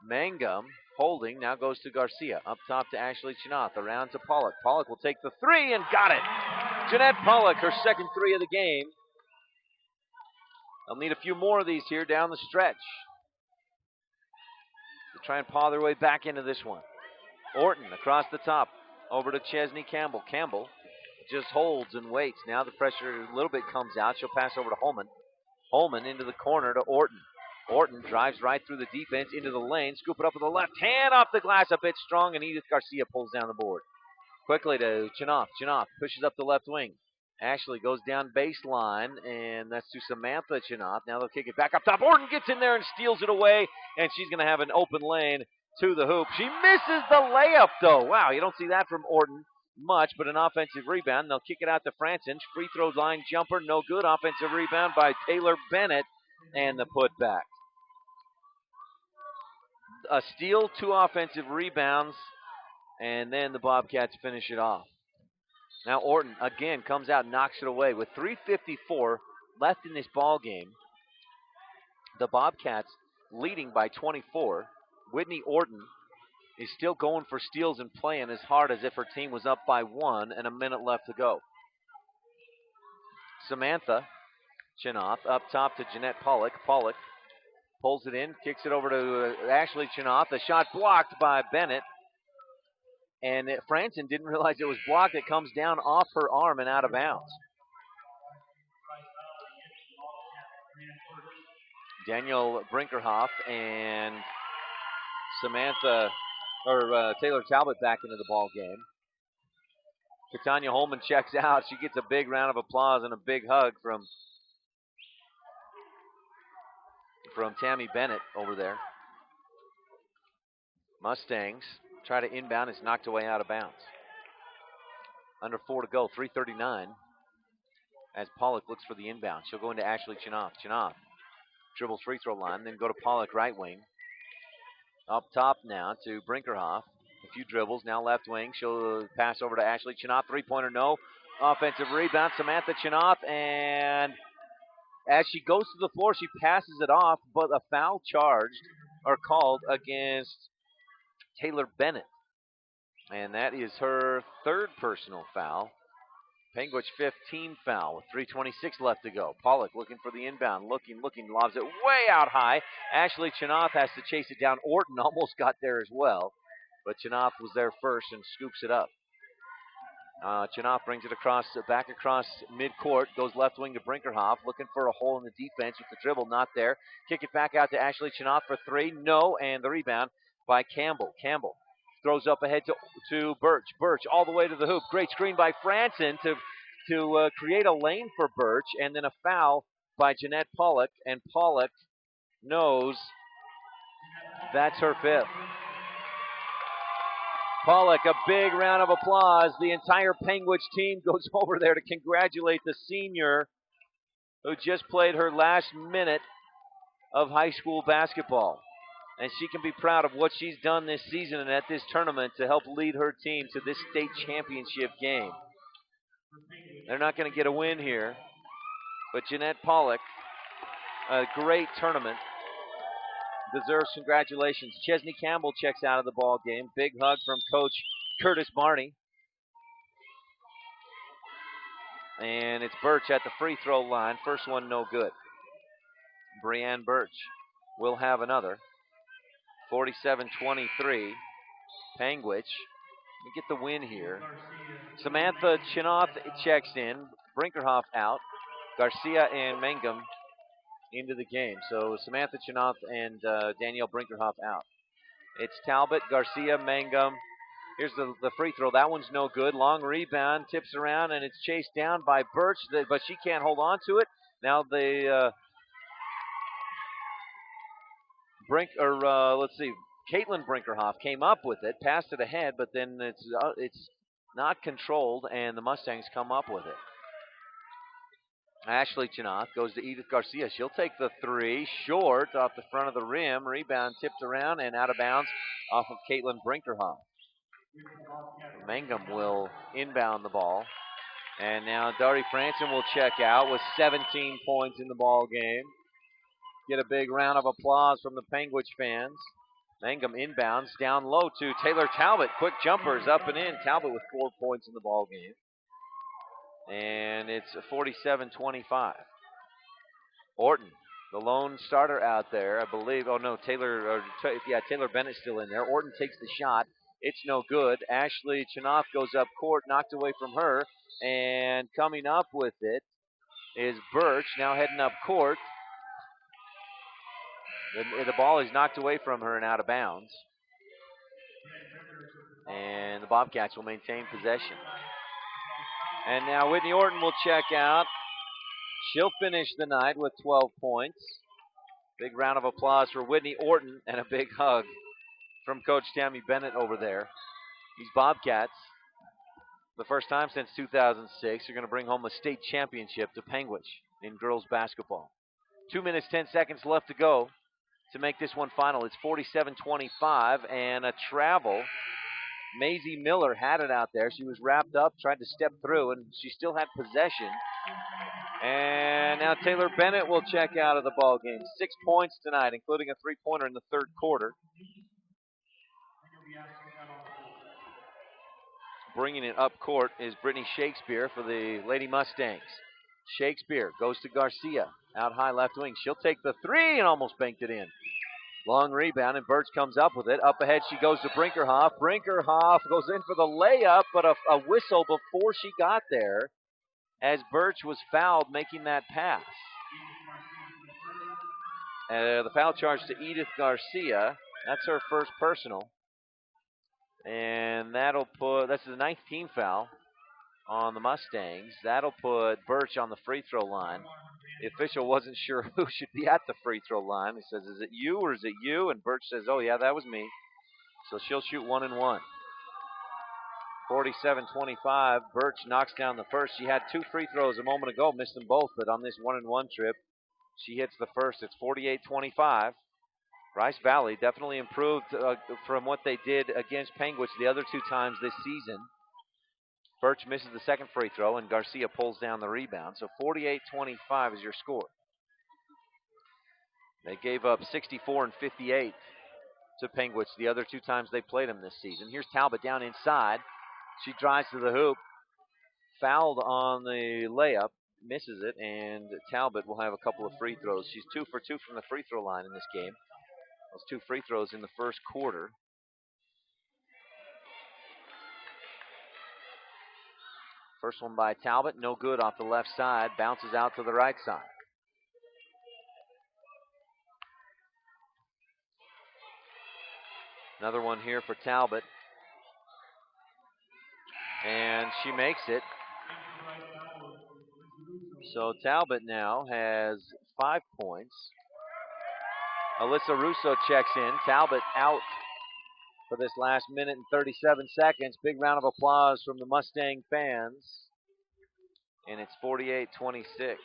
Mangum holding, now goes to Garcia. Up top to Ashley Chinoth, around to Pollock. Pollock will take the three and got it. Jeanette Pollock, her second three of the game. They'll need a few more of these here down the stretch to try and paw their way back into this one. Orton across the top, over to Chesney Campbell. Campbell just holds and waits. Now the pressure a little bit comes out. She'll pass over to Holman. Holman into the corner to Orton. Orton drives right through the defense into the lane. Scoop it up with the left hand off the glass a bit strong, and Edith Garcia pulls down the board. Quickly to Chinoth. Chinoth pushes up the left wing. Ashley goes down baseline, and that's to Samantha Chinoth. Now they'll kick it back up top. Orton gets in there and steals it away, and she's going to have an open lane to the hoop. She misses the layup, though. Wow, you don't see that from Orton much, but an offensive rebound. They'll kick it out to Franson. Free throw line jumper, no good. Offensive rebound by Taylor Bennett, and the putback. A steal, 2 offensive rebounds, and then the Bobcats finish it off. Now Orton again comes out and knocks it away. With 3:54 left in this ball game, the Bobcats leading by 24. Whitney Orton is still going for steals and playing as hard as if her team was up by 1 and a minute left to go. Samantha Chinoth up top to Jeanette Pollock. Pollock pulls it in, kicks it over to Ashley Chinoth. A shot blocked by Bennett. And Franson didn't realize it was blocked. It comes down off her arm and out of bounds. Daniel Brinkerhoff and Taylor Talbot back into the ball game. Katanya Holman checks out. She gets a big round of applause and a big hug from Tammy Bennett over there. Mustangs try to inbound. It's knocked away out of bounds. Under 4 to go, 3:39. As Pollock looks for the inbound. She'll go into Ashley Chinoth. Chinoth dribbles free throw line, then go to Pollock right wing. Up top now to Brinkerhoff. A few dribbles, now left wing. She'll pass over to Ashley Chinoth. Three-pointer, no. Offensive rebound, Samantha Chinoth, and as she goes to the floor, she passes it off, but a foul charged or called against Taylor Bennett. And that is her third personal foul. Panguitch 15 foul with 3:26 left to go. Pollock looking for the inbound, looking, lobs it way out high. Ashley Chinoth has to chase it down. Orton almost got there as well, but Chinoth was there first and scoops it up. Chinoth brings it back across midcourt, goes left wing to Brinkerhoff, looking for a hole in the defense with the dribble, not there. Kick it back out to Ashley Chinoth for 3, no, and the rebound by Campbell. Campbell throws up ahead to Birch. Birch all the way to the hoop. Great screen by Franson to create a lane for Birch, and then a foul by Jeanette Pollock, and Pollock knows that's her 5th. Pollock, a big round of applause. The entire Panguitch team goes over there to congratulate the senior who just played her last minute of high school basketball. And she can be proud of what she's done this season and at this tournament to help lead her team to this state championship game. They're not going to get a win here, but Jeanette Pollock, a great tournament deserves congratulations. Chesney Campbell checks out of the ball game. Big hug from Coach Curtis Marney. And it's Birch at the free throw line. First one no good. Brianne Birch will have another. 47-23. Panguitch. We get the win here. Samantha Chinoth checks in. Brinkerhoff out. Garcia and Mangum into the game. So Samantha Chinoth and Danielle Brinkerhoff out. It's Talbot, Garcia, Mangum. Here's the free throw. That one's no good. Long rebound, tips around, and it's chased down by Birch, but she can't hold on to it. Now the Caitlin Brinkerhoff came up with it, passed it ahead, but then it's not controlled, and the Mustangs come up with it. Ashley Chinoth goes to Edith Garcia. She'll take the three, short off the front of the rim. Rebound tipped around and out of bounds off of Caitlin Brinkerhoff. Mangum will inbound the ball. And now Dari Franson will check out with 17 points in the ball game. Get a big round of applause from the Panguitch fans. Mangum inbounds down low to Taylor Talbot. Quick jumpers up and in. Talbot with 4 points in the ball game. And it's 47-25. Orton, the lone starter out there, I believe. Oh no, Taylor Bennett's still in there. Orton takes the shot. It's no good. Ashley Chinoth goes up court, knocked away from her. And coming up with it is Birch, now heading up court. The ball is knocked away from her and out of bounds. And the Bobcats will maintain possession. And now Whitney Orton will check out. She'll finish the night with 12 points. Big round of applause for Whitney Orton and a big hug from Coach Tammy Bennett over there. These Bobcats, the first time since 2006, are going to bring home a state championship to Panguitch in girls basketball. 2 minutes, 10 seconds left to go to make this one final. It's 47-25 and a travel. Maisie Miller had it out there. She was wrapped up, tried to step through, and she still had possession. And now Taylor Bennett will check out of the ball game. 6 points tonight, including a three-pointer in the third quarter. Bringing it up court is Brittany Shakespeare for the Lady Mustangs. Shakespeare goes to Garcia, out high left wing. She'll take the three and almost banked it in. Long rebound, and Birch comes up with it. Up ahead, she goes to Brinkerhoff. Brinkerhoff goes in for the layup, but a whistle before she got there as Birch was fouled making that pass. The foul charge to Edith Garcia. That's her first personal. And that's the ninth team foul on the Mustangs. That'll put Birch on the free throw line. The official wasn't sure who should be at the free throw line. He says, is it you or is it you? And Birch says, oh yeah, that was me. So she'll shoot 1 and 1. 47-25. Birch knocks down the first. She had 2 free throws a moment ago, missed them both, but on this 1 and 1 trip, she hits the first. It's 48-25. Rice Valley definitely improved from what they did against Panguitch the other 2 times this season. Birch misses the second free throw, and Garcia pulls down the rebound. So 48-25 is your score. They gave up 64 and 58 to Panguitch the other 2 times they played them this season. Here's Talbot down inside. She drives to the hoop. Fouled on the layup. Misses it, and Talbot will have a couple of free throws. She's 2 for 2 from the free throw line in this game. Those 2 free throws in the first quarter. First one by Talbot, no good off the left side. Bounces out to the right side. Another one here for Talbot. And she makes it. So Talbot now has 5 points. Alyssa Russo checks in. Talbot out for this last minute and 37 seconds. Big round of applause from the Mustang fans. And it's 48-26.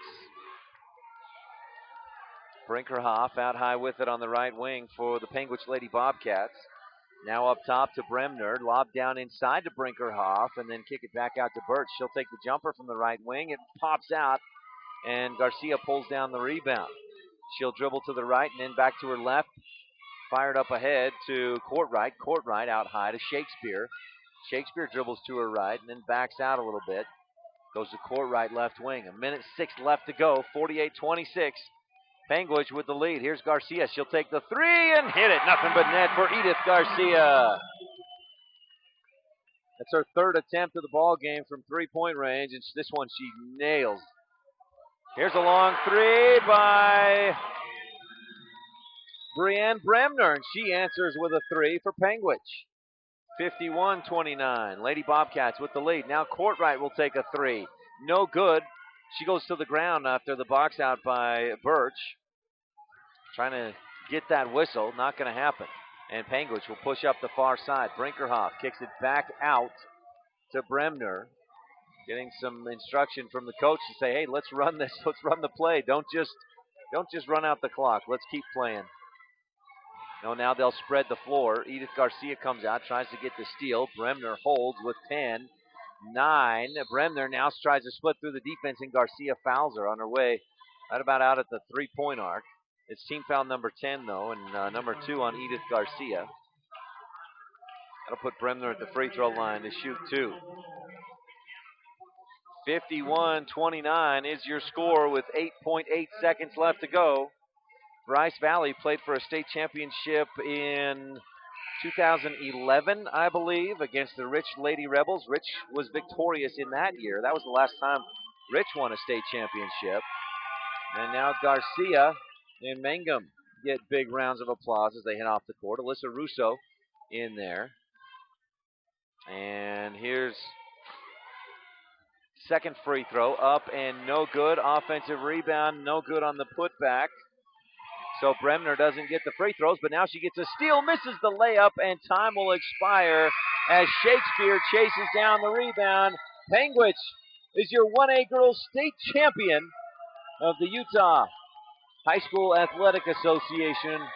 Brinkerhoff out high with it on the right wing for the Panguitch Lady Bobcats. Now up top to Bremner. Lob down inside to Brinkerhoff and then kick it back out to Birch. She'll take the jumper from the right wing. It pops out and Garcia pulls down the rebound. She'll dribble to the right and then back to her left. fired up ahead to Courtright. Courtright out high to Shakespeare. Shakespeare dribbles to her right and then backs out a little bit. Goes to Courtright left wing. 1:06 left to go. 48-26. Panguitch with the lead. Here's Garcia. She'll take the three and hit it. Nothing but net for Edith Garcia. That's her third attempt of the ball game from three-point range, and this one she nails. Here's a long three by Brianne Bremner, and she answers with a three for Panguitch. 51-29. Lady Bobcats with the lead. Now Courtright will take a three. No good. She goes to the ground after the box out by Birch. Trying to get that whistle. Not going to happen. And Panguitch will push up the far side. Brinkerhoff kicks it back out to Bremner. Getting some instruction from the coach to say, hey, let's run this. Let's run the play. Don't just run out the clock. Let's keep playing. No, now they'll spread the floor. Edith Garcia comes out, tries to get the steal. Bremner holds with 10. 9. Bremner now tries to split through the defense, and Garcia fouls her on her way right about out at the three-point arc. It's team foul number 10, though, and number 2 on Edith Garcia. That'll put Bremner at the free throw line to shoot 2. 51-29 is your score with 8.8 seconds left to go. Bryce Valley played for a state championship in 2011, I believe, against the Rich Lady Rebels. Rich was victorious in that year. That was the last time Rich won a state championship. And now Garcia and Mangum get big rounds of applause as they head off the court. Alyssa Russo in there. And here's second free throw, up and no good. Offensive rebound, no good on the putback. So Bremner doesn't get the free throws, but now she gets a steal, misses the layup, and time will expire as Shakespeare chases down the rebound. Panguitch is your 1A girls state champion of the Utah High School Athletic Association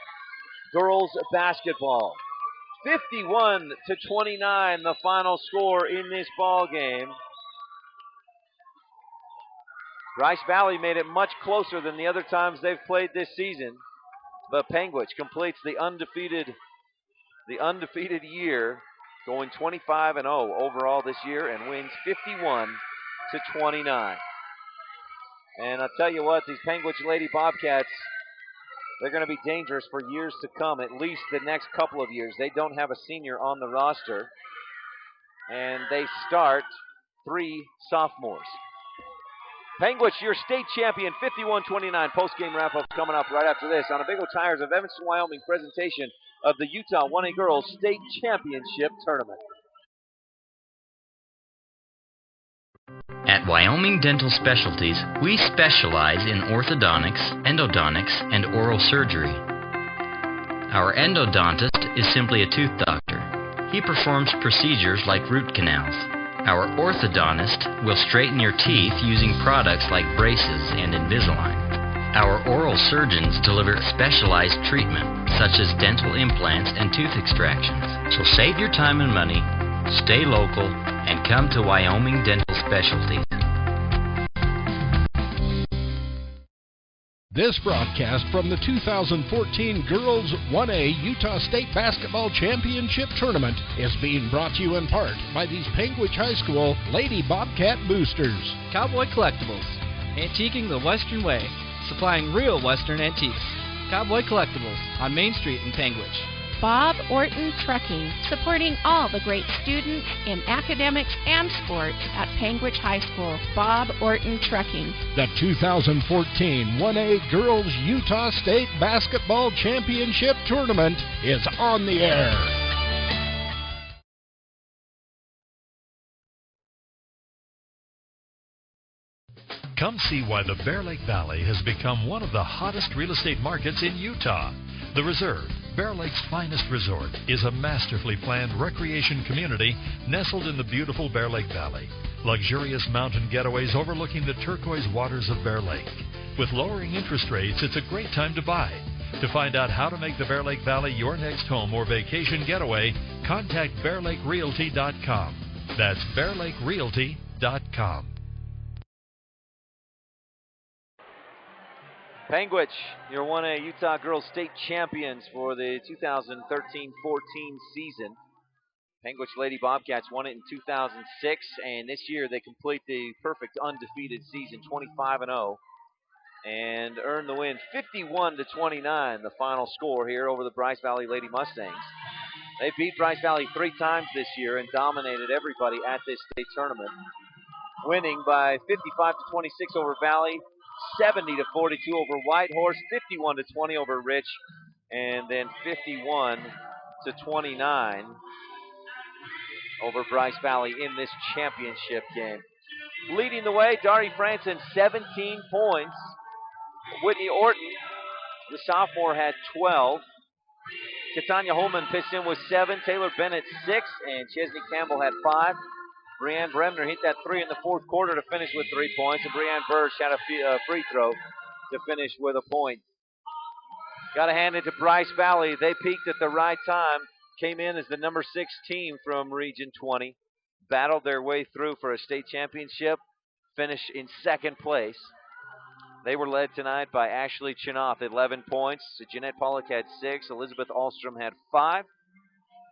girls basketball. 51-29, the final score in this ball game. Bryce Valley made it much closer than the other times they've played this season, but Panguitch completes the undefeated year, going 25-0 overall this year, and wins 51-29. And I'll tell you what, these Panguitch Lady Bobcats, they're going to be dangerous for years to come, at least the next couple of years. They don't have a senior on the roster, and they start 3 sophomores. Panguitch, your state champion, 51-29. Post-game wrap-up coming up right after this on a Big O Tires of Evanston, Wyoming presentation of the Utah 1A Girls State Championship Tournament. At Wyoming Dental Specialties, we specialize in orthodontics, endodontics, and oral surgery. Our endodontist is simply a tooth doctor. He performs procedures like root canals. Our orthodontist will straighten your teeth using products like braces and Invisalign. Our oral surgeons deliver specialized treatment, such as dental implants and tooth extractions. So save your time and money, stay local, and come to Wyoming Dental Specialties. This broadcast from the 2014 Girls 1A Utah State Basketball Championship Tournament is being brought to you in part by these Panguitch High School Lady Bobcat Boosters. Cowboy Collectibles, antiquing the Western way, supplying real Western antiques. Cowboy Collectibles on Main Street in Panguitch. Bob Orton Trucking, supporting all the great students in academics and sports at Panguitch High School. Bob Orton Trucking. The 2014 1A Girls Utah State Basketball Championship Tournament is on the air. Come see why the Bear Lake Valley has become one of the hottest real estate markets in Utah. The Reserve, Bear Lake's finest resort, is a masterfully planned recreation community nestled in the beautiful Bear Lake Valley. Luxurious mountain getaways overlooking the turquoise waters of Bear Lake. With lowering interest rates, it's a great time to buy. To find out how to make the Bear Lake Valley your next home or vacation getaway, contact BearLakeRealty.com. That's BearLakeRealty.com. Panguitch, your 1A Utah Girls State Champions for the 2013-14 season. Panguitch Lady Bobcats won it in 2006, and this year they complete the perfect undefeated season, 25-0, and earn the win 51-29, the final score here over the Bryce Valley Lady Mustangs. They beat Bryce Valley 3 times this year and dominated everybody at this state tournament, winning by 55-26 over Valley, 70-42 over Whitehorse, 51-20 over Rich, and then 51-29 over Bryce Valley in this championship game. Leading the way, Dari Franson, 17 points. Whitney Orton, the sophomore, had 12. Katanya Holman pitched in with 7. Taylor Bennett, 6. And Chesney Campbell had 5. Brianne Bremner hit that 3 in the fourth quarter to finish with 3 points. And Brianne Burge had a free throw to finish with a point. Got to hand it to Bryce Valley. They peaked at the right time. Came in as the number 6 team from Region 20. Battled their way through for a state championship. Finished in second place. They were led tonight by Ashley Chinoff, 11 points. Jeanette Pollock had 6. Elizabeth Ahlstrom had 5.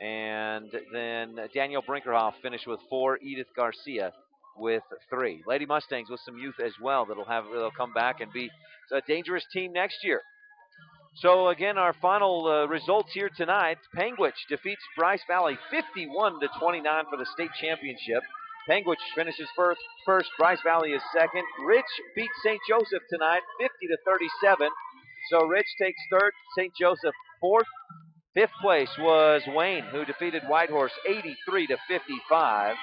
And then Danielle Brinkerhoff finished with 4. Edith Garcia with 3. Lady Mustangs with some youth as well that'll come back and be a dangerous team next year. So again, our final results here tonight. Panguitch defeats Bryce Valley 51-29 for the state championship. Panguitch finishes first. Bryce Valley is second. Rich beat St. Joseph tonight 50-37. So Rich takes third. St. Joseph fourth. Fifth place was Wayne, who defeated Whitehorse 83-55.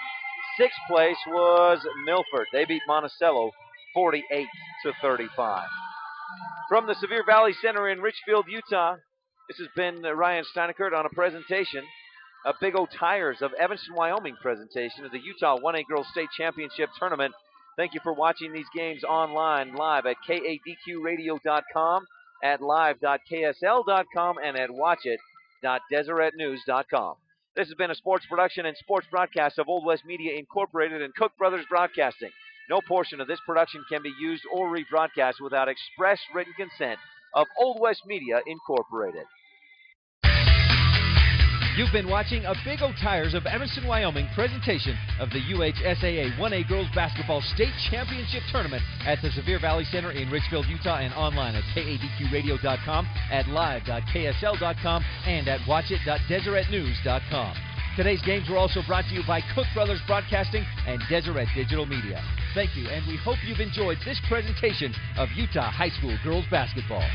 Sixth place was Milford. They beat Monticello 48-35. From the Sevier Valley Center in Richfield, Utah, this has been Ryan Steinekert on a presentation, a Big O Tires of Evanston, Wyoming presentation of the Utah 1A Girls State Championship Tournament. Thank you for watching these games online, live at kadqradio.com, at live.ksl.com, and at watchit.deseretnews.com. This has been a sports production and sports broadcast of Old West Media Incorporated and Cook Brothers Broadcasting. No portion of this production can be used or rebroadcast without express written consent of Old West Media Incorporated. You've been watching a Big O Tires of Evanston, Wyoming presentation of the UHSAA 1A Girls Basketball State Championship Tournament at the Sevier Valley Center in Richfield, Utah, and online at kadqradio.com, at live.ksl.com, and at watchit.deseretnews.com. Today's games were also brought to you by Cook Brothers Broadcasting and Deseret Digital Media. Thank you, and we hope you've enjoyed this presentation of Utah High School Girls Basketball.